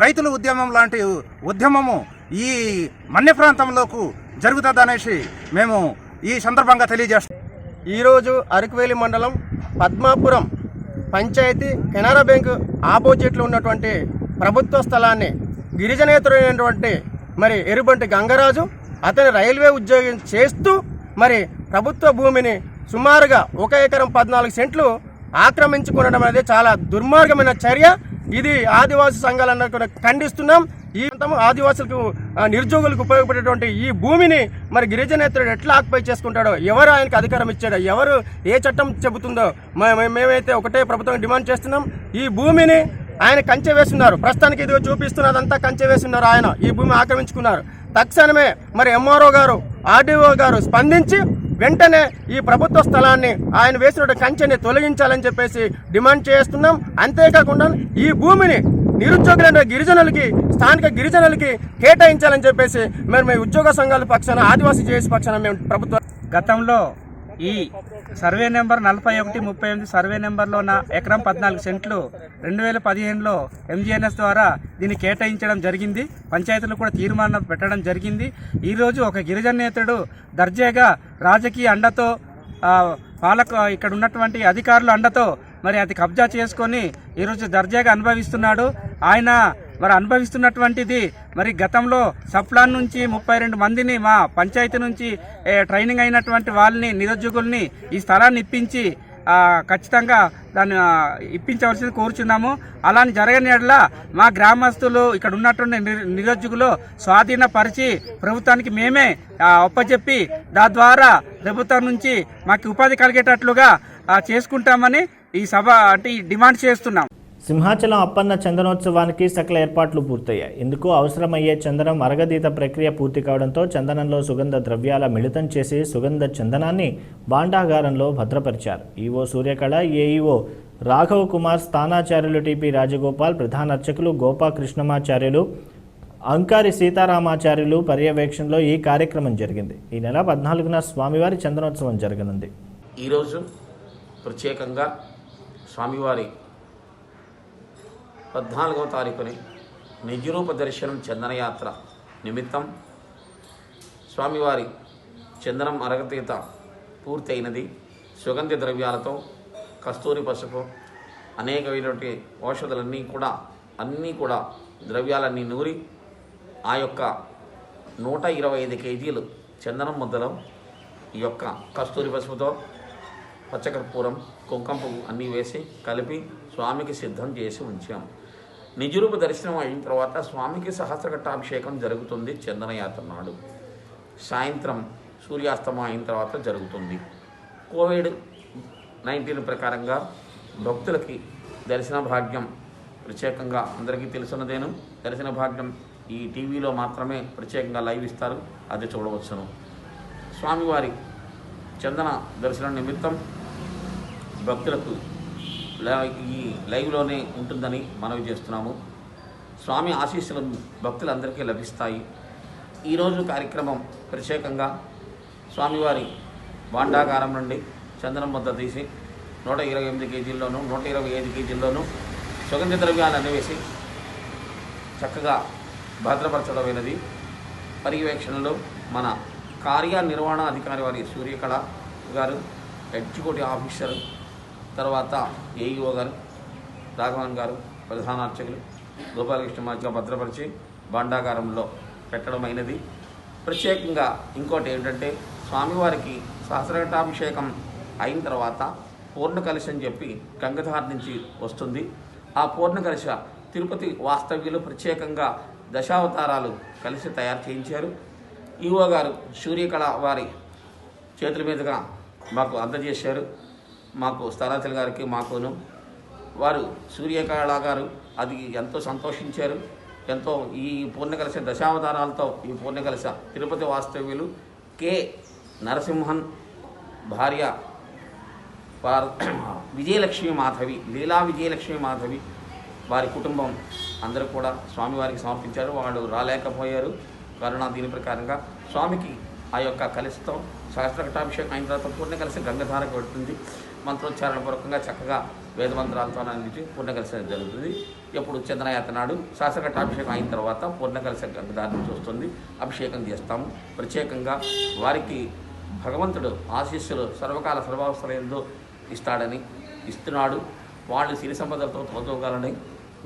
రైతుల ఉద్యమం లాంటి ఉద్యమము ఈ మన్య ప్రాంతంలోకి జరుగుతుందనేసి మేము ఈ సందర్భంగా తెలియజేస్తాం. ఈరోజు అరకువేలి మండలం పద్మాపురం పంచాయతీ కెనరా బ్యాంకు ఆపోజిట్లో ఉన్నటువంటి ప్రభుత్వ స్థలాన్ని గిరిజనేతరుడైనటువంటి మరి ఎరుబంటి గంగరాజు అతని రైల్వే ఉద్యోగం చేస్తూ మరి ప్రభుత్వ భూమిని సుమారుగా 1 ఎకరం 14 సెంట్లు ఆక్రమించుకోవడం అనేది చాలా దుర్మార్గమైన చర్య. ఇది ఆదివాసీ సంఘాలన్నా కూడా ఖండిస్తున్నాం. ఈ ఆదివాసులకు నిరుద్యోగులకు ఉపయోగపడేటువంటి ఈ భూమిని మరి గిరిజనేతరుడు ఎట్లా ఆక్యుపై చేసుకుంటాడో, ఎవరు ఆయనకు అధికారం ఇచ్చాడో, ఎవరు ఏ చట్టం చెబుతుందో మేమైతే ఒకటే ప్రభుత్వం డిమాండ్ చేస్తున్నాం. ఈ భూమిని ఆయన కంచె వేస్తున్నారు. ప్రస్తుతానికి ఇదిగో చూపిస్తున్నదంతా కంచె వేస్తున్నారు. ఆయన ఈ భూమి ఆక్రమించుకున్నారు. తక్షణమే మరి ఎంఆర్ఓ గారు, ఆర్డీఓ గారు స్పందించి వెంటనే ఈ ప్రభుత్వ స్థలాన్ని ఆయన వేసిన కంచెని తొలగించాలని చెప్పేసి డిమాండ్ చేస్తున్నాం. అంతేకాకుండా ఈ భూమిని నిరుద్యోగులైన గిరిజనులకి, స్థానిక గిరిజనులకి కేటాయించాలని చెప్పేసి మేము ఉద్యోగ సంఘాల పక్షాన, ఆదివాసీ జేఏసీ పక్షాన మేము ప్రభుత్వం గతంలో ఈ సర్వే నెంబర్ 4138 సర్వే నెంబర్లో ఉన్న ఎకరం 14 సెంట్లు 2015లో ఎంజీఎన్ఎస్ ద్వారా దీన్ని కేటాయించడం జరిగింది. పంచాయతీలు కూడా తీర్మానం పెట్టడం జరిగింది. ఈరోజు ఒక గిరిజనేతడు దర్జాగా రాజకీయ అండతో ఇక్కడ ఉన్నటువంటి అధికారుల అండతో మరి అది కబ్జా చేసుకొని ఈరోజు దర్జాగా అనుభవిస్తున్నాడు. ఆయన మరి అనుభవిస్తున్నటువంటిది మరి గతంలో సప్లాన్ నుంచి 32 మందిని మా పంచాయతీ నుంచి ట్రైనింగ్ అయినటువంటి వాళ్ళని, నిరుద్యోగుల్ని ఈ స్థలాన్ని ఇప్పించి ఖచ్చితంగా దాన్ని ఇప్పించవలసింది కోరుచున్నాము. అలాని జరగని యెడల మా గ్రామస్తులు ఇక్కడ ఉన్నటువంటి నిరుద్యోగులు స్వాధీనపరిచి ప్రభుత్వానికి మేమే ఒప్పచెప్పి దాని ద్వారా ప్రభుత్వం నుంచి మాకు ఉపాధి కలిగేటట్లుగా చేసుకుంటామని ఈ సభ ఈ డిమాండ్ చేస్తున్నాం. సింహాచలం అప్పన్న చందనోత్సవానికి సకల ఏర్పాట్లు పూర్తయ్యాయి. ఇందుకు అవసరమయ్యే చందనం అరగదీత ప్రక్రియ పూర్తి కావడంతో చందనంలో సుగంధ ద్రవ్యాల మిళితం చేసి సుగంధ చందనాన్ని భాండాగారంలో భద్రపరిచారు. ఈవో సూర్యకళ, ఏఈఓ రాఘవ్ కుమార్, స్థానాచార్యులు టిపి రాజగోపాల్, ప్రధాన అర్చకులు గోపాకృష్ణమాచార్యులు, అంకారి సీతారామాచార్యులు పర్యవేక్షణలో ఈ కార్యక్రమం జరిగింది. ఈ నెల 14న స్వామివారి చందనోత్సవం జరగనుంది. ఈరోజు ప్రత్యేకంగా స్వామివారి 14వ తారీఖుని నిజరూప దర్శనం చందనయాత్ర నిమిత్తం స్వామివారి చందనం అరగతీత పూర్తి అయినది. సుగంధ ద్రవ్యాలతో, కస్తూరి పసుపు, అనేకమైనటువంటి ఔషధాలన్నీ కూడా ద్రవ్యాలన్నీ నూరి ఆ యొక్క 125 కేజీలు చందనం ముద్దలో ఈ యొక్క కస్తూరి పసుపుతో పచ్చకర్పూరం, కుంకుమ పువ్వు అన్నీ వేసి కలిపి స్వామికి సిద్ధం చేసి ఉంచాం. నిజరూప దర్శనం అయిన తర్వాత స్వామికి సహస్రఘట్టాభిషేకం జరుగుతుంది. చందనయాత్ర నాడు సాయంత్రం సూర్యాస్తమయం అయిన తర్వాత జరుగుతుంది. కోవిడ్-19 ప్రకారంగా భక్తులకి దర్శన భాగ్యం ప్రత్యేకంగా అందరికీ తెలుసున్నదేను. దర్శన భాగ్యం ఈ టీవీలో మాత్రమే ప్రత్యేకంగా లైవ్ ఇస్తారు, అది చూడవచ్చును. స్వామివారి చందన దర్శనం నిమిత్తం భక్తులకు ఈ లైవ్లోనే ఉంటుందని మనవి చేస్తున్నాము. స్వామి ఆశీస్సులు భక్తులందరికీ లభిస్తాయి. ఈరోజు కార్యక్రమం ప్రత్యేకంగా స్వామివారి భాండాగారం నుండి చందనం ముద్ద తీసి 128 కేజీల్లోనూ 125 కేజీల్లోనూ సుగంధ ద్రవ్యాలను వేసి చక్కగా భద్రపరచడమైనది. పర్యవేక్షణలో మన కార్యనిర్వహణ అధికారి వారి సూర్యకళ గారు, ఎగ్జిక్యూటివ్ ఆఫీసర్, తర్వాత ఏఈఓ గారు, రాఘవన్ గారు, ప్రధాన అర్చకులు గోపాలకృష్ణ మధ్య భద్రపరిచి భాండాగారంలో పెట్టడమైనది. ప్రత్యేకంగా ఇంకోటి ఏంటంటే స్వామివారికి సహస్రఘటాభిషేకం అయిన తర్వాత పూర్ణ కలశ అని చెప్పి గంగధార నుంచి వస్తుంది. ఆ పూర్ణ కలశ తిరుపతి వాస్తవ్యులు ప్రత్యేకంగా దశావతారాలు కలిసి తయారు చేయించారు. ఈఓ గారు సూర్యకళ వారి చేతుల మీదుగా మాకు అందజేశారు. మాకు స్థలాచల గారికి మాకును వారు సూర్యకళ గారు అది ఎంతో సంతోషించారు. ఎంతో ఈ పూర్ణకలశ దశావతారాలతో ఈ పూర్ణకలశ తిరుపతి వాస్తవ్యులు కె నరసింహన్ భార్య విజయలక్ష్మి మాధవి, లీలా విజయలక్ష్మి మాధవి వారి కుటుంబం అందరూ కూడా స్వామివారికి సమర్పించారు. వాళ్ళు రాలేకపోయారు కరోనా. దీని ప్రకారంగా స్వామికి ఆ యొక్క కలశతో సహస్రఘటాభిషేకం అయిన తర్వాత పూర్ణ కలిసి గంగధారకు పెడుతుంది. మంత్రోచ్చారణ పూర్వకంగా చక్కగా వేదమంత్రాలతో అందించి పూర్ణ కలిసి జరుగుతుంది. ఎప్పుడు చంద్రయాత్ర నాడు సహస్రఘటాభిషేకం అయిన తర్వాత పూర్ణ కలిసి గంగధార నుంచి వస్తుంది. అభిషేకం చేస్తాము. ప్రత్యేకంగా వారికి భగవంతుడు ఆశీస్సులు సర్వకాల సర్వావస్థలందు ఇస్తాడని ఇస్తున్నాడు. వాళ్ళు సిరి సంపదలతో తోతోగాలని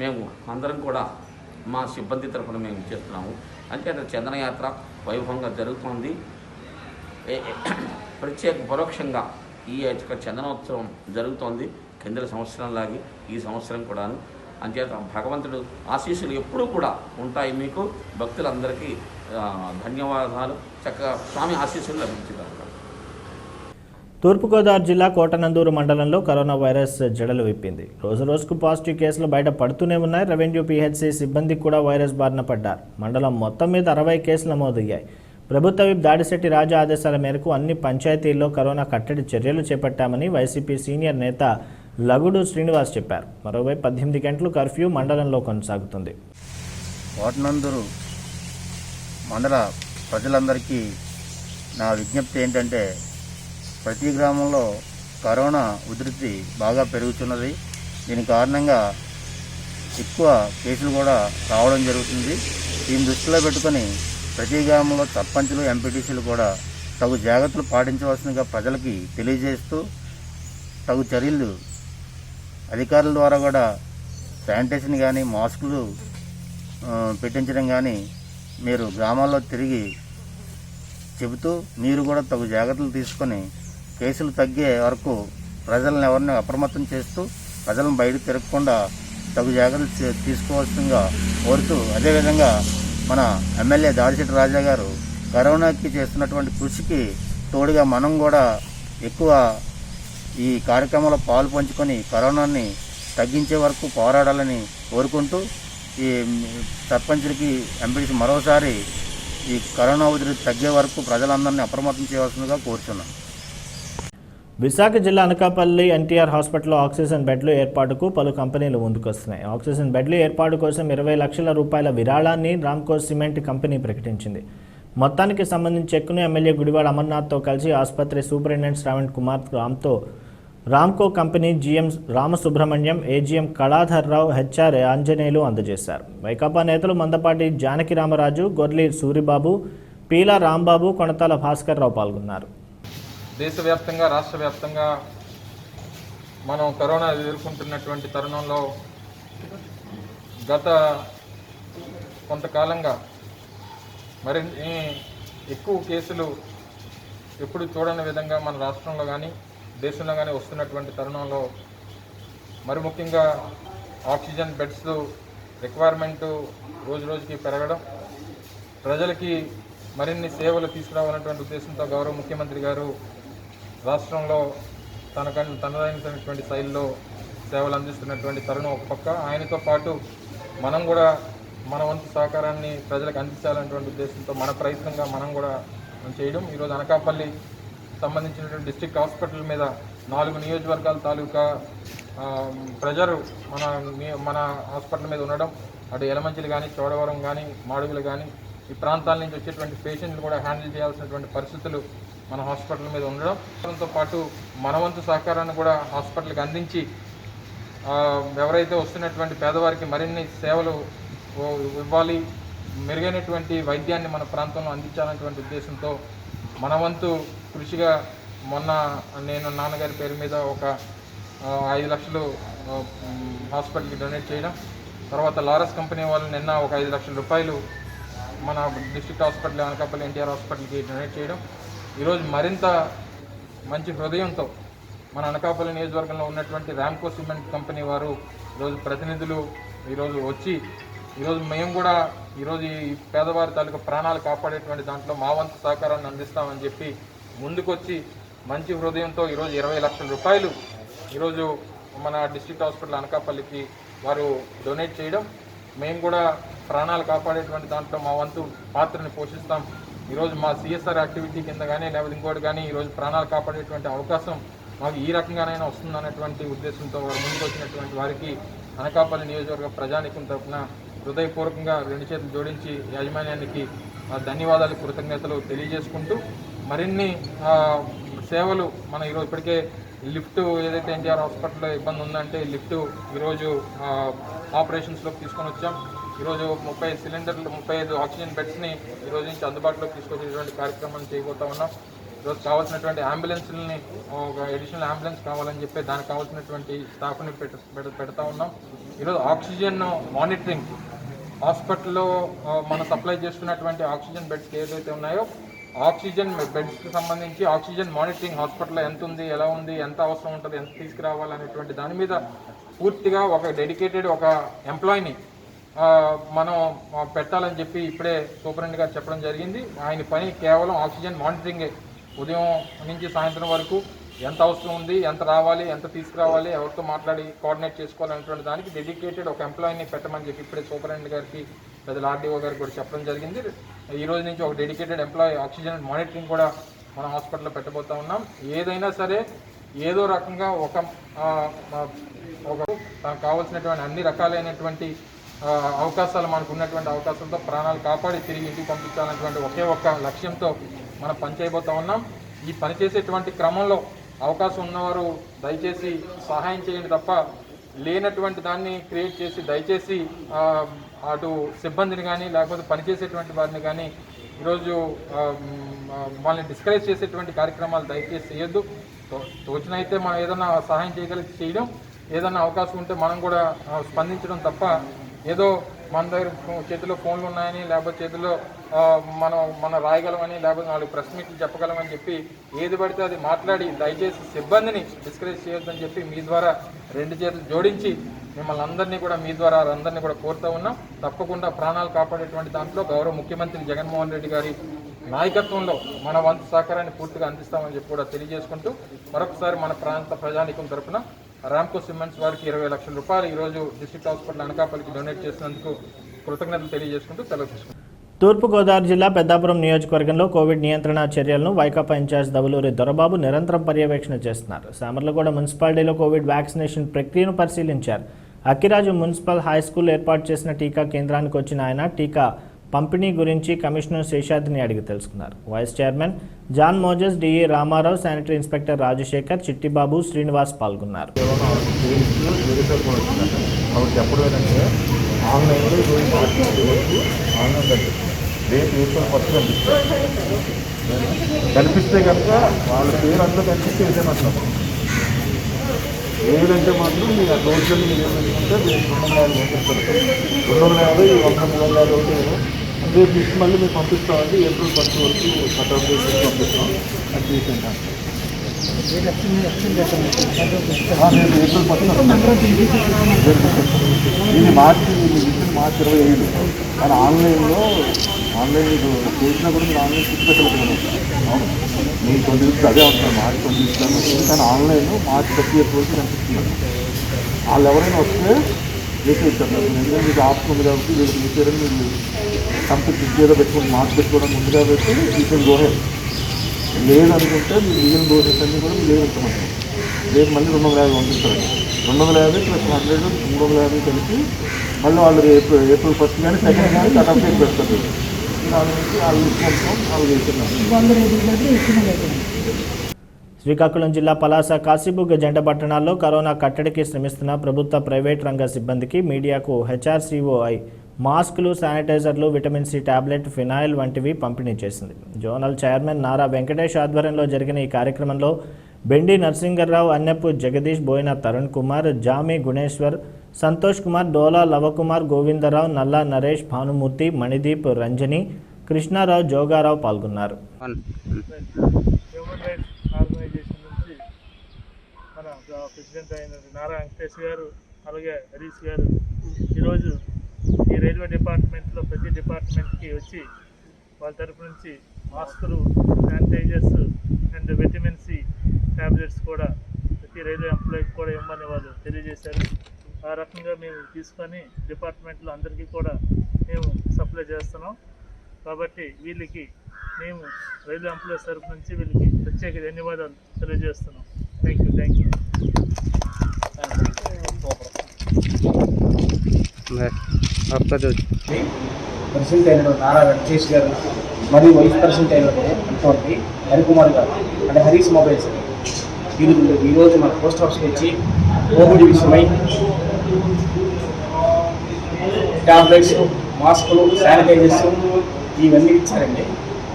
మేము అందరం కూడా మా సిబ్బంది తరఫున మేము చేస్తున్నాము. అంటే చందనయాత్ర వైభవంగా జరుగుతోంది. ప్రత్యేక పరోక్షంగా ఈ యొక్క చందనోత్సవం జరుగుతోంది. కిందల సంవత్సరంలాగే ఈ సంవత్సరం కూడాను. అంచేత భగవంతుడు ఆశీస్సులు ఎప్పుడూ కూడా ఉంటాయి. మీకు భక్తులందరికీ ధన్యవాదాలు. చక్కగా స్వామి ఆశీస్సులు లభించుతారు. తూర్పుగోదావరి జిల్లా కోటనందూరు మండలంలో కరోనా వైరస్ జడలు విప్పింది. రోజు రోజుకు పాజిటివ్ కేసులు బయట పడుతూనే ఉన్నాయి. రెవెన్యూ పీహెచ్సీ సిబ్బంది కూడా వైరస్ బారిన పడ్డారు. మండలం మొత్తం మీద 60 కేసులు నమోదయ్యాయి. ప్రభుత్వ విప్ దాడిశెట్టి రాజా ఆదేశాల మేరకు అన్ని పంచాయతీల్లో కరోనా కట్టడి చర్యలు చేపట్టామని వైసీపీ సీనియర్ నేత లగుడు శ్రీనివాస్ చెప్పారు. మరోవైపు 18 గంటలు కర్ఫ్యూ మండలంలో కొనసాగుతుంది. కోటనందూరు మండల ప్రజలందరికీ నా విజ్ఞప్తి ఏంటంటే, ప్రతి గ్రామంలో కరోనా ఉధృతి బాగా పెరుగుతున్నది. దీని కారణంగా ఎక్కువ కేసులు కూడా రావడం జరుగుతుంది. దీన్ని దృష్టిలో పెట్టుకొని ప్రతి గ్రామంలో సర్పంచులు, ఎంపీటీసీలు కూడా తగు జాగ్రత్తలు పాటించవలసిందిగా ప్రజలకి తెలియజేస్తూ తగు చర్యలు అధికారుల ద్వారా కూడా శానిటైజేషన్ కానీ మాస్కులు పెట్టించడం కానీ మీరు గ్రామాల్లో తిరిగి చెబుతూ మీరు కూడా తగు జాగ్రత్తలు తీసుకొని కేసులు తగ్గే వరకు ప్రజలను ఎవరిని అప్రమత్తం చేస్తూ ప్రజలను బయటకు తిరగకుండా తగు జాగ్రత్తలు తీసుకోవాల్సిందిగా కోరుతూ, అదేవిధంగా మన ఎమ్మెల్యే దాడిశెట్టి రాజా గారు కరోనాకి చేస్తున్నటువంటి కృషికి తోడుగా మనం కూడా ఎక్కువ ఈ కార్యక్రమంలో పాలు పంచుకొని కరోనాని తగ్గించే వరకు పోరాడాలని కోరుకుంటూ ఈ సర్పంచులకి, ఎంపీటీసీ మరోసారి ఈ కరోనా ఉధృతి తగ్గే వరకు ప్రజలందరినీ అప్రమత్తం చేయవలసిందిగా కోరుతున్నాను. విశాఖ జిల్లా అనకాపల్లి ఎన్టీఆర్ హాస్పిటల్లో ఆక్సిజన్ బెడ్లు ఏర్పాటుకు పలు కంపెనీలు ముందుకొస్తున్నాయి. ఆక్సిజన్ బెడ్లు ఏర్పాటు కోసం 20 లక్షల రూపాయల విరాళాన్ని రామ్కో సిమెంట్ కంపెనీ ప్రకటించింది. మొత్తానికి సంబంధించి చెక్కును ఎమ్మెల్యే గుడివాడ అమర్నాథ్తో కలిసి ఆసుపత్రి superintendent Shravan Kumar Ramco company GM Ramasubramanyam, AGM Kaladhar Rao, HR Anjaneyulu అందజేశారు. వైకాపా నేతలు మందపాటి జానకి రామరాజు, గొర్లి సూరిబాబు, పీలా రాంబాబు, కొణతాల భాస్కర్ రావు పాల్గొన్నారు. దేశవ్యాప్తంగా, రాష్ట్ర వ్యాప్తంగా మనం కరోనా ఎదుర్కొంటున్నటువంటి తరుణంలో గత కొంతకాలంగా మరిన్ని ఎక్కువ కేసులు ఎప్పుడు చూడని విధంగా మన రాష్ట్రంలో కానీ దేశంలో కానీ వస్తున్నటువంటి తరుణంలో మరి ముఖ్యంగా ఆక్సిజన్ బెడ్స్ రిక్వైర్మెంటు రోజు రోజుకి పెరగడం, ప్రజలకి మరిన్ని సేవలు తీసుకురావాలనేటువంటి ఉద్దేశంతో గౌరవ ముఖ్యమంత్రి గారు రాష్ట్రంలో తనదైనటువంటి శైలిలో సేవలు అందిస్తున్నటువంటి తరుణం ఒక పక్క, ఆయనతో పాటు మనం కూడా మన వంతు సహకారాన్ని ప్రజలకు అందించాలనేటువంటి ఉద్దేశంతో మన ప్రయత్నంగా మనం కూడా చేయడం. ఈరోజు అనకాపల్లి సంబంధించినటువంటి డిస్ట్రిక్ట్ హాస్పిటల్ మీద 4 నియోజకవర్గాల తాలూకా ప్రెజర్ మన హాస్పిటల్ మీద ఉండడం, అటు యలమంచిలి కానీ, చోడవరం కానీ, మాడుగులు కానీ ఈ ప్రాంతాల నుంచి వచ్చేటువంటి పేషెంట్లు కూడా హ్యాండిల్ చేయాల్సినటువంటి పరిస్థితులు మన హాస్పిటల్ మీద ఉండడంతో పాటు మన వంతు సహకారాన్ని కూడా హాస్పిటల్కి అందించి ఎవరైతే వస్తున్నటువంటి పేదవారికి మరిన్ని సేవలు ఇవ్వాలి, మెరుగైనటువంటి వైద్యాన్ని మన ప్రాంతంలో అందించాలనేటువంటి ఉద్దేశంతో మన వంతు కృషిగా మొన్న నేను నాన్నగారి పేరు మీద ఒక 5 లక్షలు హాస్పిటల్కి డొనేట్ చేయడం, తర్వాత లారస్ కంపెనీ వాళ్ళు నిన్న ఒక 5 లక్షల రూపాయలు మన డిస్ట్రిక్ట్ హాస్పిటల్ అనకాపల్లి ఎన్టీఆర్ హాస్పిటల్కి డొనేట్ చేయడం. ఈరోజు మరింత మంచి హృదయంతో మన అనకాపల్లి నియోజకవర్గంలో ఉన్నటువంటి ర్యాంకో సిమెంట్ కంపెనీ వారు ఈరోజు ప్రతినిధులు ఈరోజు వచ్చి ఈరోజు మేము కూడా ఈరోజు ఈ పేదవారి తాలూకా ప్రాణాలు కాపాడేటువంటి దాంట్లో మా వంతు సహకారాన్ని అందిస్తామని చెప్పి ముందుకొచ్చి మంచి హృదయంతో ఈరోజు 20 లక్షల రూపాయలు ఈరోజు మన డిస్ట్రిక్ట్ హాస్పిటల్ అనకాపల్లికి వారు డొనేట్ చేయడం, మేము కూడా ప్రాణాలు కాపాడేటువంటి దాంట్లో మా వంతు పాత్రని పోషిస్తాం. ఈరోజు మా సిఎస్ఆర్ యాక్టివిటీ కింద కానీ లేకపోతే ఇంకోటి కానీ ఈరోజు ప్రాణాలు కాపాడేటువంటి అవకాశం మాకు ఈ రకంగానైనా వస్తుందనేటువంటి ఉద్దేశంతో వారు ముందుకు వచ్చినటువంటి వారికి అనకాపల్లి నియోజకవర్గ ప్రజానికం తరఫున హృదయపూర్వకంగా 2 చేతులు జోడించి యాజమాన్యానికి ధన్యవాదాలు, కృతజ్ఞతలు తెలియజేసుకుంటూ మరిన్ని సేవలు మన ఈరోజు ఇప్పటికే లిఫ్ట్ ఏదైతే ఎన్టీఆర్ హాస్పిటల్లో ఇబ్బంది ఉందంటే లిఫ్ట్ ఈరోజు ఆపరేషన్స్లోకి తీసుకొని వచ్చాం. ఈరోజు 35 ఆక్సిజన్ బెడ్స్ని ఈరోజు నుంచి అందుబాటులోకి తీసుకొచ్చేటువంటి కార్యక్రమాన్ని చేయబోతా ఉన్నాం. ఈరోజు కావాల్సినటువంటి అంబులెన్స్ని ఒక అడిషనల్ అంబులెన్స్ కావాలని చెప్పి దానికి కావాల్సినటువంటి స్టాఫ్ని పెడతా ఉన్నాం. ఈరోజు ఆక్సిజన్ మానిటరింగ్ హాస్పిటల్లో మనం సప్లై చేస్తున్నటువంటి ఆక్సిజన్ బెడ్స్ ఏదైతే ఉన్నాయో ఆక్సిజన్ బెడ్స్కి సంబంధించి ఆక్సిజన్ మానిటరింగ్ హాస్పిటల్లో ఎంత ఉంది, ఎలా ఉంది, ఎంత అవసరం ఉంటుంది, ఎంత తీసుకురావాలనేటువంటి దాని మీద పూర్తిగా ఒక డెడికేటెడ్ ఒక ఎంప్లాయీని మనం పెట్టాలని చెప్పి ఇప్పుడే సూపరింటెండెంట్ గారు చెప్పడం జరిగింది. ఆయన పని కేవలం ఆక్సిజన్ మానిటరింగే. ఉదయం నుంచి సాయంత్రం వరకు ఎంత అవసరం ఉంది, ఎంత రావాలి, ఎంత తీసుకురావాలి, ఎవరితో మాట్లాడి కోఆర్డినేట్ చేసుకోవాలనేటువంటి దానికి డెడికేటెడ్ ఒక ఎంప్లాయీని పెట్టమని చెప్పి ఇప్పుడే సూపరింటెండెంట్ గారికి పెద్దల ఆర్డీఓ గారికి కూడా చెప్పడం జరిగింది. ఈ రోజు నుంచి ఒక డెడికేటెడ్ ఎంప్లాయీ ఆక్సిజన్ మానిటరింగ్ కూడా మన హాస్పిటల్లో పెట్టబోతా ఉన్నాం. ఏదైనా సరే ఏదో రకంగా ఒక కావాల్సినటువంటి అన్ని రకాలైనటువంటి అవకాశాలు మనకు ఉన్నటువంటి అవకాశంతో ప్రాణాలు కాపాడి తిరిగి ఇంటికి పంపించాలనేటువంటి ఒకే ఒక్క లక్ష్యంతో మనం పనిచేయబోతా ఉన్నాం. ఈ పనిచేసేటువంటి క్రమంలో అవకాశం ఉన్నవారు దయచేసి సహాయం చేయండి తప్ప లేనటువంటి దాన్ని క్రియేట్ చేసి దయచేసి అటు సిబ్బందిని కానీ లేకపోతే పనిచేసేటువంటి వారిని కానీ ఈరోజు వాళ్ళని డిస్కరేజ్ చేసేటువంటి కార్యక్రమాలు దయచేసి చేయొద్దు. తోచినైతే మనం ఏదైనా సహాయం చేయగలిగి చేయడం, ఏదైనా అవకాశం ఉంటే మనం కూడా స్పందించడం తప్ప ఏదో మన దగ్గర చేతిలో ఫోన్లు ఉన్నాయని లేకపోతే చేతిలో మనం రాయగలమని లేకపోతే 4 ప్రెస్ మీట్లు చెప్పగలమని చెప్పి ఏది పడితే అది మాట్లాడి దయచేసి సిబ్బందిని డిస్కరేజ్ చేయొద్దని చెప్పి మీ ద్వారా 2 చేతులు జోడించి మిమ్మల్ని అందరినీ కూడా మీ ద్వారా అందరినీ కూడా కోరుతూ ఉన్నాం. తప్పకుండా ప్రాణాలు కాపాడేటువంటి దాంట్లో గౌరవ ముఖ్యమంత్రి జగన్మోహన్ రెడ్డి గారి నాయకత్వంలో మన వంతు సహకారాన్ని పూర్తిగా అందిస్తామని చెప్పి కూడా తెలియజేసుకుంటూ మరొకసారి మన ప్రాంత ప్రజానీకం తరఫున ర్యాంకో సిమెంట్స్ వారికి 20 లక్షల రూపాయలు ఈరోజు డిస్ట్రిక్ట్ హాస్పిటల్ అనకాపల్లికి డొనేట్ చేసినందుకు కృతజ్ఞతలు తెలియజేసుకుంటూ సెలవు తీసుకుంటాం. తూర్పుగోదావరి జిల్లా పెద్దాపురం నియోజకవర్గంలో కోవిడ్ నియంత్రణ చర్యలను వైకాపా ఇన్ఛార్జ్ దవులూరి దొరబాబు నిరంతరం పర్యవేక్షణ చేస్తున్నారు. సామర్లగూడ మున్సిపాలిటీలో కోవిడ్ వ్యాక్సినేషన్ ప్రక్రియను పరిశీలించారు. అక్కిరాజు మున్సిపల్ హై స్కూల్ ఏర్పాటు చేసిన టీకా కేంద్రానికి వచ్చిన ఆయన టీకా పంపిణీ గురించి కమిషనర్ శేషాద్రిని అడిగి తెలుసుకున్నారు. Vice chairman John Moses, DE Ramarao, sanitary inspector Rajasekhar, Chittibabu, Srinivas పాల్గొన్నారు. కనిపిస్తే కనుక వాళ్ళ పేరు అంతా కనిపిస్తే ఇదేమంటాం. ఏదంటే మాత్రం మీరు ఆ రోజులు మీరు ఏమంటే మీరు 250 150 అంటే లిస్ట్ మళ్ళీ మేము పంపిస్తామండి. ఏప్రిల్ 1 వరకు కట్ ఆఫ్ చేసి పంపిస్తాం. అది తీసుకుంటాం. రేపు ఏప్రిల్ 10 దీన్ని మార్చి 25 కానీ ఆన్లైన్ మీకు చేసినా కూడా మీరు ఆన్లైన్ ఫిక్స్ పెట్టలేదు మీకు 20 అదే అవుతుంది మార్చి 20 కానీ ఆన్లైన్ మార్చి 30 వరకు కనిపిస్తున్నారు. వాళ్ళు ఎవరైనా వస్తే చేసి ఇచ్చారు. ఎందుకంటే మీకు ఆప్షన్ ఉంది కాబట్టి వీళ్ళకి మీ పేరు మీరు కంపెనీ ఏదో పెట్టుకుని మార్చి పెట్టుకోవడం ఉంది కాబట్టి యూ కెన్ గో హెడ్. లేదనుకుంటే మీరు మిగిలిన డోసెస్ అన్నీ కూడా మీరు ఉంచమంటారు. రేపు మళ్ళీ 250 పంపిస్తారండి. 250 + 100 350 కలిపి మళ్ళీ వాళ్ళు ఏప్రిల్ 1 కానీ 2 కానీ కట్ ఆఫ్ డేట్ పెడతారు. దాని నుంచి వాళ్ళు ఇచ్చుకుంటాం వాళ్ళు చేస్తున్నారు. శ్రీకాకుళం జిల్లా పలాస, కాశీబుగ్గ జంట పట్టణాల్లో కరోనా కట్టడికి శ్రమిస్తున్న ప్రభుత్వ ప్రైవేట్ రంగ సిబ్బందికి మీడియాకు హెచ్ఆర్సీఓఐ మాస్కులు, శానిటైజర్లు, విటమిన్ సి టాబ్లెట్, ఫినాయిల్ వంటివి పంపిణీ చేసింది. జోనల్ చైర్మన్ నారా వెంకటేష్ ఆధ్వర్యంలో జరిగిన ఈ కార్యక్రమంలో బెండి నరసింగర్రావు, అన్నెప్పు జగదీష్, బోయిన తరుణ్ కుమార్, జామి గుణేశ్వర్, సంతోష్ కుమార్, డోలా లవకుమార్, గోవిందరావు, నల్లా నరేష్, భానుమూర్తి, మణిదీప్, రంజని, కృష్ణారావు, జోగారావు పాల్గొన్నారు. హ్యూమన్ రైట్స్ ఆర్గనైజేషన్ నుంచి మన ప్రెసిడెంట్ అయిన నారా వెంకటేష్ గారు, అలాగే హరీష్ గారు ఈరోజు ఈ రైల్వే డిపార్ట్మెంట్లో ప్రతి డిపార్ట్మెంట్కి వచ్చి వాళ్ళ తరపు నుంచి మాస్కులు, sanitisers and vitamin C tablets కూడా ప్రతి రైల్వే ఎంప్లాయీకి కూడా ఇవ్వమని వాళ్ళు తెలియజేశారు. ఆ రకంగా మేము తీసుకొని డిపార్ట్మెంట్లో అందరికీ కూడా మేము సప్లై చేస్తున్నాం. కాబట్టి వీళ్ళకి మేము రైల్వే ఎంప్లాయీస్ తరపు నుంచి వీళ్ళకి ప్రత్యేక ధన్యవాదాలు తెలియజేస్తున్నాం. Thank you. ప్రెసిడెంట్ అయిన నారా వెంకటేష్ గారు మరియు వైస్ ప్రెసిడెంట్ అయినటువంటి హరికుమార్ గారు అంటే హరీష్ మొబైల్స్ ఈరోజు మన పోస్ట్ ఆఫీస్కి వచ్చి కోవిడ్ విషయమై ట్యాబ్లెట్స్, మాస్కులు, శానిటైజర్స్ ఇవన్నీ ఇచ్చారండి.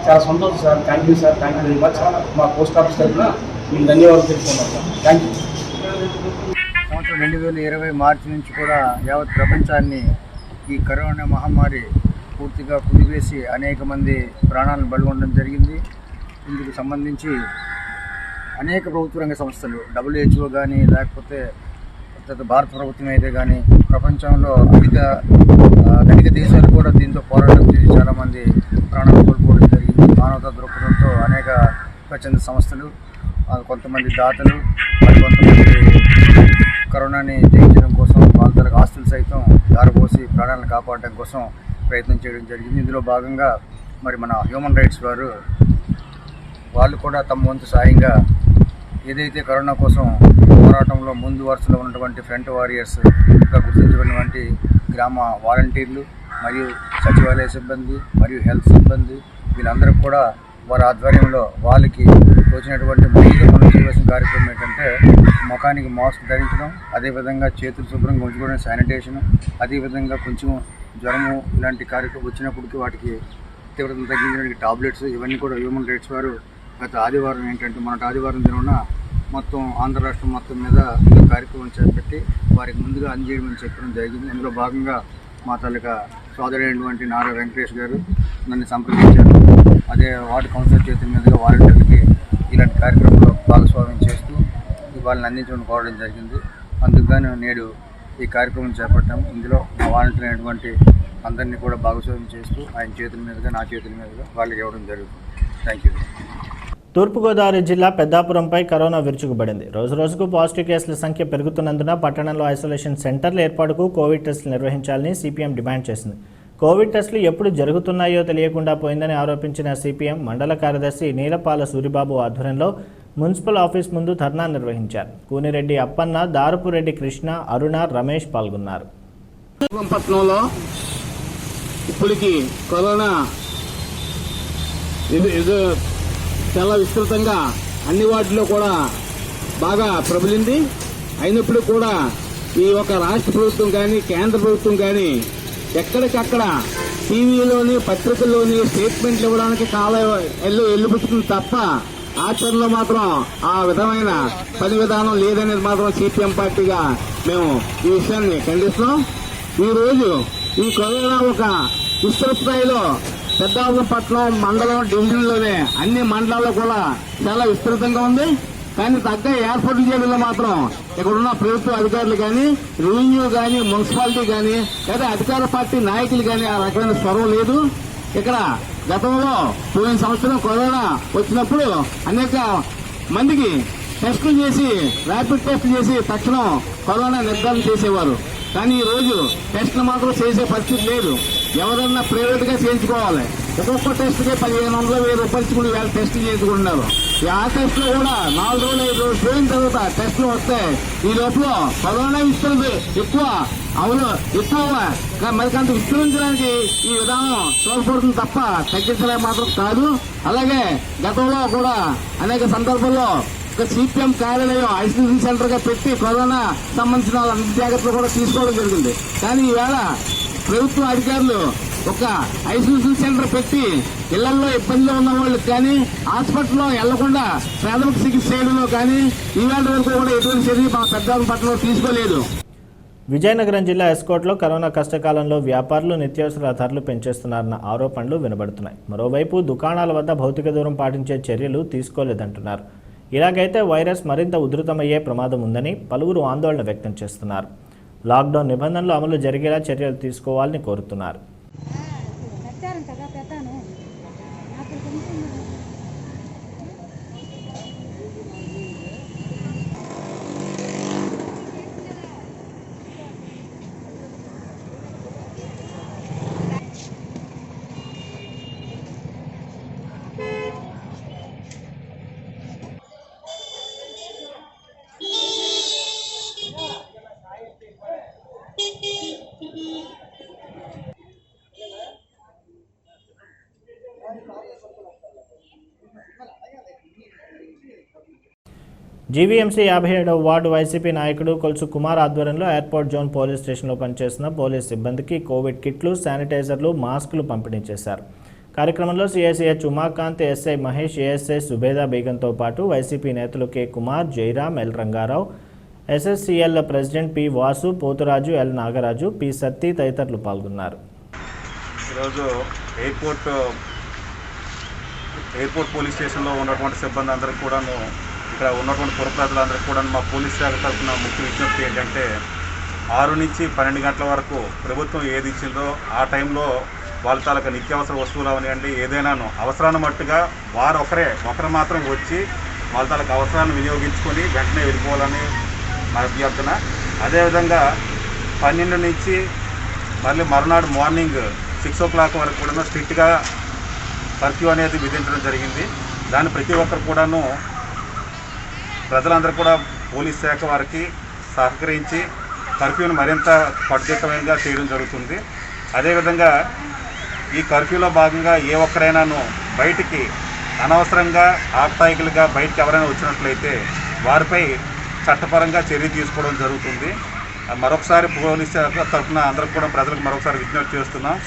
చాలా సంతోషం sir. Thank you sir. Thank you very much. మా పోస్ట్ ఆఫీస్ తరఫున మీకు ధన్యవాదాలు తెలుసుకున్నాం సార్. Thank you. సంవత్సరం 2020 మార్చి నుంచి కూడా యావత్ ప్రపంచాన్ని ఈ కరోనా మహమ్మారి పూర్తిగా కుదివేసి అనేక మంది ప్రాణాలను బలిగొనడం జరిగింది. ఇందుకు సంబంధించి అనేక ప్రభుత్వ రంగ సంస్థలు, WHO కానీ లేకపోతే భారత ప్రభుత్వం అయితే కానీ ప్రపంచంలో అనేక దేశాలు కూడా దీంతో పోరాటం చేసి చాలామంది ప్రాణాలు కోల్పోవడం జరిగింది. మానవతా దృక్పథంతో అనేక స్వచ్ఛంద సంస్థలు, కొంతమంది దాతలు, మరి కొంతమంది కరోనాని జయించడం కోసం వాళ్ళ ఆస్తులు సైతం దారపోసి ప్రాణాలను కాపాడడం కోసం ప్రయత్నం చేయడం జరిగింది. ఇందులో భాగంగా మరి మన హ్యూమన్ రైట్స్ వాళ్ళు కూడా తమ వంతు సాయంగా ఏదైతే కరోనా కోసం పోరాటంలో ముందు వరుసలో ఉన్నటువంటి ఫ్రంట్ వారియర్స్గా గుర్తించబడినటువంటి గ్రామ వాలంటీర్లు మరియు సచివాలయ సిబ్బంది మరియు హెల్త్ సిబ్బంది వీళ్ళందరూ కూడా వారి ఆధ్వర్యంలో వాళ్ళకి తోచినటువంటి ముందుగా మనం చేయవలసిన కార్యక్రమం ఏంటంటే ముఖానికి మాస్క్ ధరించడం, అదేవిధంగా చేతులు శుభ్రంగా ఉంచుకోవడం, శానిటేషను, అదేవిధంగా కొంచెం జ్వరము ఇలాంటి కార్యక్రమం వచ్చినప్పటికీ వాటికి తీవ్రతను తగ్గించడానికి టాబ్లెట్స్ ఇవన్నీ కూడా హ్యూమన్ రైట్స్ వారు గత ఆదివారం ఏంటంటే మొన్నటి ఆదివారం దినాన మొత్తం ఆంధ్ర రాష్ట్రం మొత్తం మీద ఈ కార్యక్రమం చేపట్టి వారికి ముందుగా అందజేయమని చెప్పడం జరిగింది. అందులో భాగంగా మా తాలూకా సోదరైనటువంటి నారా వెంకటేష్ గారు నన్ను సంప్రదించారు. అదే వార్డు కౌన్సిలర్ చేతుల మీదుగా వాలంటీర్లకి ఇలాంటి కార్యక్రమంలో భాగస్వామ్యం చేస్తూ వాళ్ళని అందించడం కోరడం జరిగింది. అందుకని నేడు ఈ కార్యక్రమం చేపట్టాము. ఇందులో మా వాలంటీర్ అయినటువంటి అందరినీ కూడా భాగస్వామ్యం చేస్తూ ఆయన చేతుల మీదుగా నా చేతుల మీదుగా వాళ్ళకి ఇవ్వడం జరుగుతుంది. Thank you. తూర్పుగోదావరి జిల్లా పెద్దాపురంపై కరోనా విరుచుకుపడింది. రోజురోజుకు పాజిటివ్ కేసుల సంఖ్య పెరుగుతున్నందున పట్టణంలో ఐసోలేషన్ సెంటర్ల ఏర్పాటుకు కోవిడ్ టెస్టులు నిర్వహించాలని సిపిఎం డిమాండ్ చేసింది. కోవిడ్ టెస్టులు ఎప్పుడు జరుగుతున్నాయో తెలియకుండా పోయిందని ఆరోపించిన సిపిఎం మండల కార్యదర్శి నీలపాల సూరిబాబు ఆధ్వర్యంలో మున్సిపల్ ఆఫీస్ ముందు ధర్నా నిర్వహించారు. కూనిరెడ్డి అప్పన్న, దారుపురెడ్డి కృష్ణ, అరుణ, రమేష్ పాల్గొన్నారు. పట్టణంలో ఇప్పటికి కరోనా చాలా విస్తృతంగా అన్ని వాటిలో కూడా బాగా ప్రబలింది. అయినప్పుడు కూడా ఈ ఒక రాష్ట్ర ప్రభుత్వం కానీ కేంద్ర ప్రభుత్వం కానీ ఎక్కడికక్కడ టీవీలోని పత్రికల్లోని స్టేట్మెంట్లు ఇవ్వడానికి చాలా ఎల్లుపుతుంది తప్ప ఆచరణలో మాత్రం ఆ విధమైన పని విధానం లేదనేది మాత్రం సిపిఎం పార్టీగా మేము ఈ విషయాన్ని ఖండిస్తున్నాం. ఈ రోజు ఈ కరోనా ఒక విస్తృత స్థాయిలో పెద్దాపురం పట్టణం మండలం డివిజన్లోనే అన్ని మండలాల్లో కూడా చాలా విస్తృతంగా ఉంది. కానీ తగ్గ ఏర్పాట్లు చేయడంలో మాత్రం ఇక్కడున్న ప్రభుత్వ అధికారులు కానీ, రెవెన్యూ కానీ, మున్సిపాలిటీ కానీ, లేదా అధికార పార్టీ నాయకులు కానీ ఆ రకమైన స్వరం లేదు. ఇక్కడ గతంలో పోయిన సంవత్సరం కరోనా వచ్చినప్పుడు అనేక మందికి టెస్టులు చేసి, ర్యాపిడ్ టెస్ట్ చేసి తక్షణం కరోనా నిర్ధారణ చేసేవారు. కానీ ఈ రోజు టెస్టులు మాత్రం చేసే పరిస్థితి లేదు. ఎవరన్నా ప్రైవేట్ గా చేయించుకోవాలి. ఒక్కొక్క టెస్ట్ కి 1500, 1000 రూపాయలు కూడా వేళ టెస్ట్ చేసుకుంటున్నారు. ఆ టెస్ట్ లో కూడా 4 రోజులు 5 రోజులు పోయిన తర్వాత టెస్టులు వస్తాయి. ఈ లోపల కరోనా విస్తరణ ఎక్కువ మరికంత విస్తరించడానికి ఈ విధానం తోడ్పడుతుంది తప్ప తగ్గించడం మాత్రం కాదు. అలాగే గతంలో కూడా అనేక సందర్భాల్లో సిపిఎం కార్యాలయం ఐసోలేషన్ సెంటర్ గా పెట్టి కరోనా సంబంధించిన అన్ని జాగ్రత్తలు కూడా తీసుకోవడం జరిగింది. కానీ ఈవేళ ప్రభుత్వ అధికారులు ఒక ఐసోలేషన్ సెంటర్ పెట్టి ఇళ్లలో ఇబ్బందిలో ఉన్న వాళ్ళకి కానీ, హాస్పిటల్లో వెళ్లకుండా ప్రాథమిక చికిత్స చేయడంలో కానీ ఈవేళ వరకు కూడా ఎటువంటి చర్య మా పెద్దల పట్ల తీసుకోలేదు. విజయనగరం జిల్లా ఎస్కోట్లో కరోనా కష్టకాలంలో వ్యాపారులు నిత్యావసర ధరలు పెంచేస్తున్నారన్న ఆరోపణలు వినబడుతున్నాయి. మరోవైపు దుకాణాల వద్ద భౌతిక దూరం పాటించే చర్యలు తీసుకోలేదంటున్నారు. ఇలాగైతే వైరస్ మరింత ఉధృతమయ్యే ప్రమాదం ఉందని పలువురు ఆందోళన వ్యక్తం చేస్తున్నారు. లాక్డౌన్ నిబంధనలు అమలు జరిగేలా చర్యలు తీసుకోవాలని కోరుతున్నారు. జీవీఎంసీ 57వ వార్డు వైసీపీ నాయకుడు కొలుసు కుమార్ ఆధ్వర్యంలో ఎయిర్పోర్ట్ జోన్ పోలీస్ స్టేషన్లో పనిచేస్తున్న పోలీస్ సిబ్బందికి కోవిడ్ కిట్లు, శానిటైజర్లు, మాస్కులు పంపిణీ చేశారు. కార్యక్రమంలో CI CH Umakanth, SI Mahesh, ASI Subeda బేగంతో పాటు వైసీపీ నేతలు K Kumar, Jayaram, L Rangarao, SSCL president P Vasu, Poturaju, L Nagaraju, P Satti తదితరులు పాల్గొన్నారు. ఈరోజు ఎయిర్పోర్ట్ పోలీస్ స్టేషన్లో ఉన్నటువంటి సిబ్బంది అందరికీ కూడాను, ఇక్కడ ఉన్నటువంటి పుర ప్రజలందరికీ కూడా మా పోలీస్ శాఖ తరఫున ముఖ్య విజ్ఞప్తి ఏంటంటే 6 నుంచి 12 గంటల వరకు ప్రభుత్వం ఏది ఇచ్చిందో ఆ టైంలో వాళ్ళ తాలూకా నిత్యావసర వస్తువులు అవనివ్వండి ఏదైనాను అవసరాన్ని మట్టుగా ఒకరు మాత్రం వచ్చి వాళ్ళ తాలూకా అవసరాన్ని వినియోగించుకొని వెంటనే వెళ్ళిపోవాలని మా అభ్యర్థన. అదేవిధంగా 12 నుంచి మళ్ళీ మరునాడు మార్నింగ్ 6 o'clock వరకు కూడా స్ట్రిక్ట్గా కర్ఫ్యూ అనేది విధించడం జరిగింది. దాన్ని ప్రతి ఒక్కరు కూడాను ప్రజలందరూ కూడా పోలీస్ శాఖ వారికి సహకరించి కర్ఫ్యూను మరింత కట్టుదిట్టంగా చేయడం జరుగుతుంది. అదేవిధంగా ఈ కర్ఫ్యూలో భాగంగా ఏ ఒక్కరైనాను బయటికి అనవసరంగా ఆప్తాయికులుగా బయటికి ఎవరైనా వచ్చినట్లయితే వారిపై చట్టపరంగా చర్య తీసుకోవడం జరుగుతుంది. మరొకసారి పోలీస్ శాఖ తరఫున అందరికి కూడా ప్రజలకు మరొకసారి విజ్ఞప్తి చేస్తున్నాం.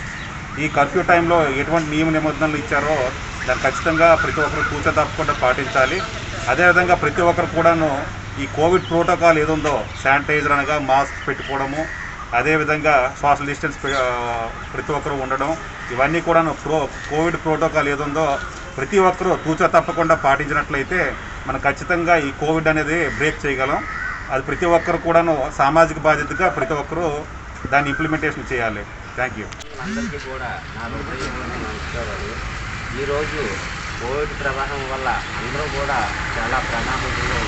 ఈ కర్ఫ్యూ టైంలో ఎటువంటి నియమ నిబంధనలు ఇచ్చారో దాన్ని ఖచ్చితంగా ప్రతి ఒక్కరు తూచ తప్పకుండా పాటించాలి. అదేవిధంగా ప్రతి ఒక్కరు కూడాను ఈ కోవిడ్ ప్రోటోకాల్ ఏదుందో శానిటైజర్ అనగా మాస్క్ పెట్టుకోవడము, అదేవిధంగా సోషల్ డిస్టెన్స్ ప్రతి ఒక్కరు ఉండడం, ఇవన్నీ కూడాను కోవిడ్ ప్రోటోకాల్ ఏదుందో ప్రతి ఒక్కరూ తూచ తప్పకుండా పాటించినట్లయితే మనం ఖచ్చితంగా ఈ కోవిడ్ అనేది బ్రేక్ చేయగలం. అది ప్రతి ఒక్కరు కూడాను సామాజిక బాధ్యతగా ప్రతి ఒక్కరూ దాన్ని ఇంప్లిమెంటేషన్ చేయాలి. Thank you. అందరికీ కూడా నా హృదయపూర్వక నమస్కారాలు. ఈరోజు కోవిడ్ ప్రవాహం వల్ల అందరూ కూడా చాలా ప్రమాదంలో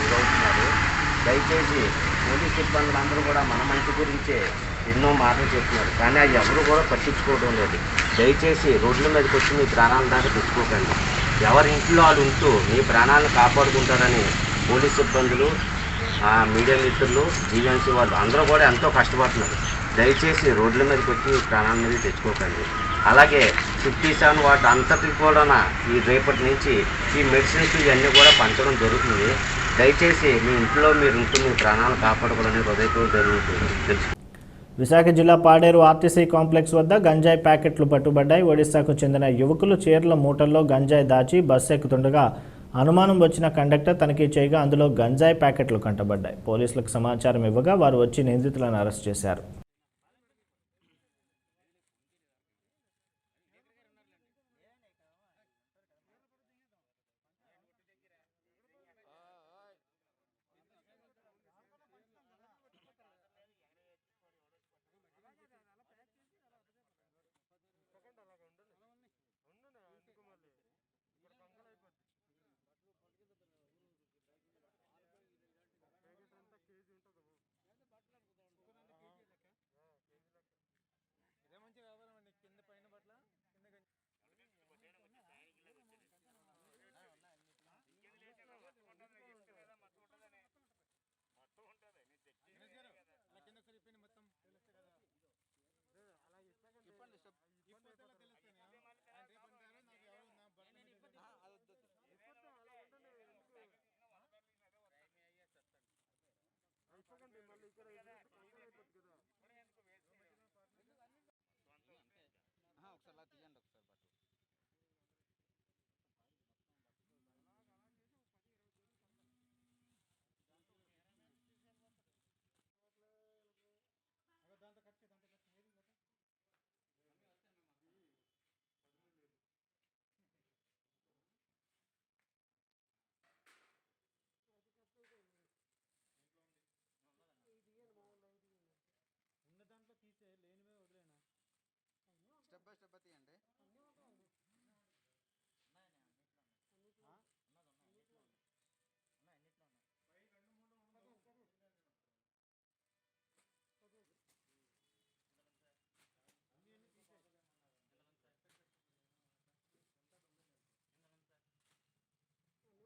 గురవుతున్నారు. దయచేసి పోలీస్ సిబ్బందులు అందరూ కూడా మన మంచి గురించే ఎన్నో మాటలు చెప్తున్నారు, కానీ అవి ఎవరు కూడా పట్టించుకోవడం లేదు. దయచేసి రోడ్ల మీదకి వచ్చి మీ ప్రాణాల దాకా తెచ్చుకోకండి. ఎవరి ఇంట్లో వాళ్ళు ఉంటూ మీ ప్రాణాలను కాపాడుకుంటారని పోలీస్ సిబ్బందులు, మీడియా మిత్రులు, జీవీఎంసీ వాళ్ళు అందరూ కూడా ఎంతో కష్టపడుతున్నారు. దయచేసి రోడ్ల మీదకి వచ్చి మీ ప్రాణాల మీద తెచ్చుకోకండి. అలాగే 57 వార్డు అంతటికి కూడా ఈ రేపటి నుంచి ఈ మెడిసిన్స్ ఇవన్నీ కూడా పంచడం జరుగుతుంది. దయచేసి మీ ఇంట్లో మీరు ఉంటూ మీ ప్రాణాలను కాపాడుకోవాలని హృదయపూర్వకంగా జరుగుతుంది. విశాఖ జిల్లా పాడేరు ఆర్టీసీ కాంప్లెక్స్ వద్ద గంజాయి ప్యాకెట్లు పట్టుబడ్డాయి. ఒడిశాకు చెందిన యువకులు చీరల మూటల్లో గంజాయి దాచి బస్సు ఎక్కుతుండగా అనుమానం వచ్చిన కండక్టర్ తనిఖీ చేయగా అందులో గంజాయి ప్యాకెట్లు కంటబడ్డాయి. పోలీసులకు సమాచారం ఇవ్వగా వారు వచ్చి నిందితులను అరెస్ట్ చేశారు.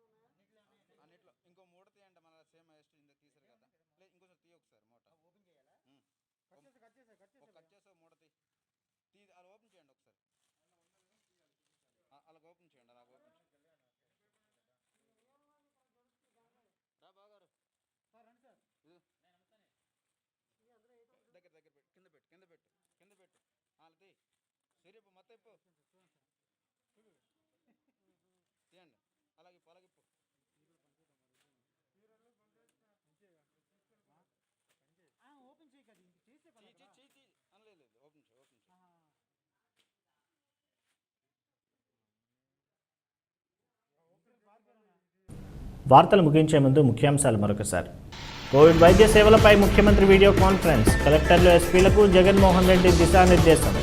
స్టెప్ బై స్టెప్ తీయండి. అన్నిట్లో ఇంకో మూట తీయండి, మన సేమ్ ఎస్ట్ ఇందుకు తీసారు కదా. లేదు ఇంకోసారి తీయ ఒకసారి మూట ఓపెన్ చేయాలా? కట్ చేసే మూట తీ అలా ఓపెన్ చేయండి ఒకసారి. అలా ఓపెన్ చేయండి, అలా ఓపెన్ చేయండి. రా బాగారు దగ్గర పెట్టు, కింద పెట్టు. అలా తీ సరిపు మొత్తం ఇప్పు తీయండి. అలాగిప్పు ఓపెన్ చేయి కదా, అనలేదు ఓపెన్ చేయి. వార్తలు ముగించే ముందు ముఖ్యాంశాలు మరొకసారి. కోవిడ్ వైద్య సేవలపై ముఖ్యమంత్రి వీడియో కాన్ఫరెన్స్, కలెక్టర్లు ఎస్పీలకు జగన్మోహన్ రెడ్డి దిశానిర్దేశం.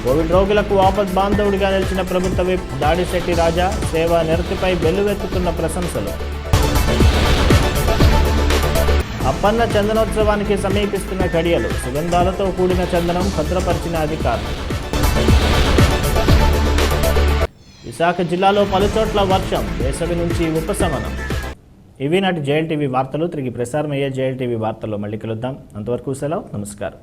కోవిడ్ రోగులకు ఆపద్ బాంధవుడిగా నిలిచిన ప్రభుత్వ విప్ దాడిశెట్టి రాజా, సేవా నిరతిపై వెల్లువెత్తుతున్న ప్రశంసలు. అప్పన్న చందనోత్సవానికి సమీపిస్తున్న ఘడియలు, సుగంధాలతో కూడిన చందనం భద్రపరిచిన అధికారులు. విశాఖ జిల్లాలో పలుచోట్ల వర్షం, వేసవి నుంచి ఉపశమనం. ఇవి నాటి JLTV వార్తలు. తిరిగి ప్రసారం అయ్యే JLTV వార్తల్లో మళ్ళీ కలుద్దాం. అంతవరకు సెలవు, నమస్కారం.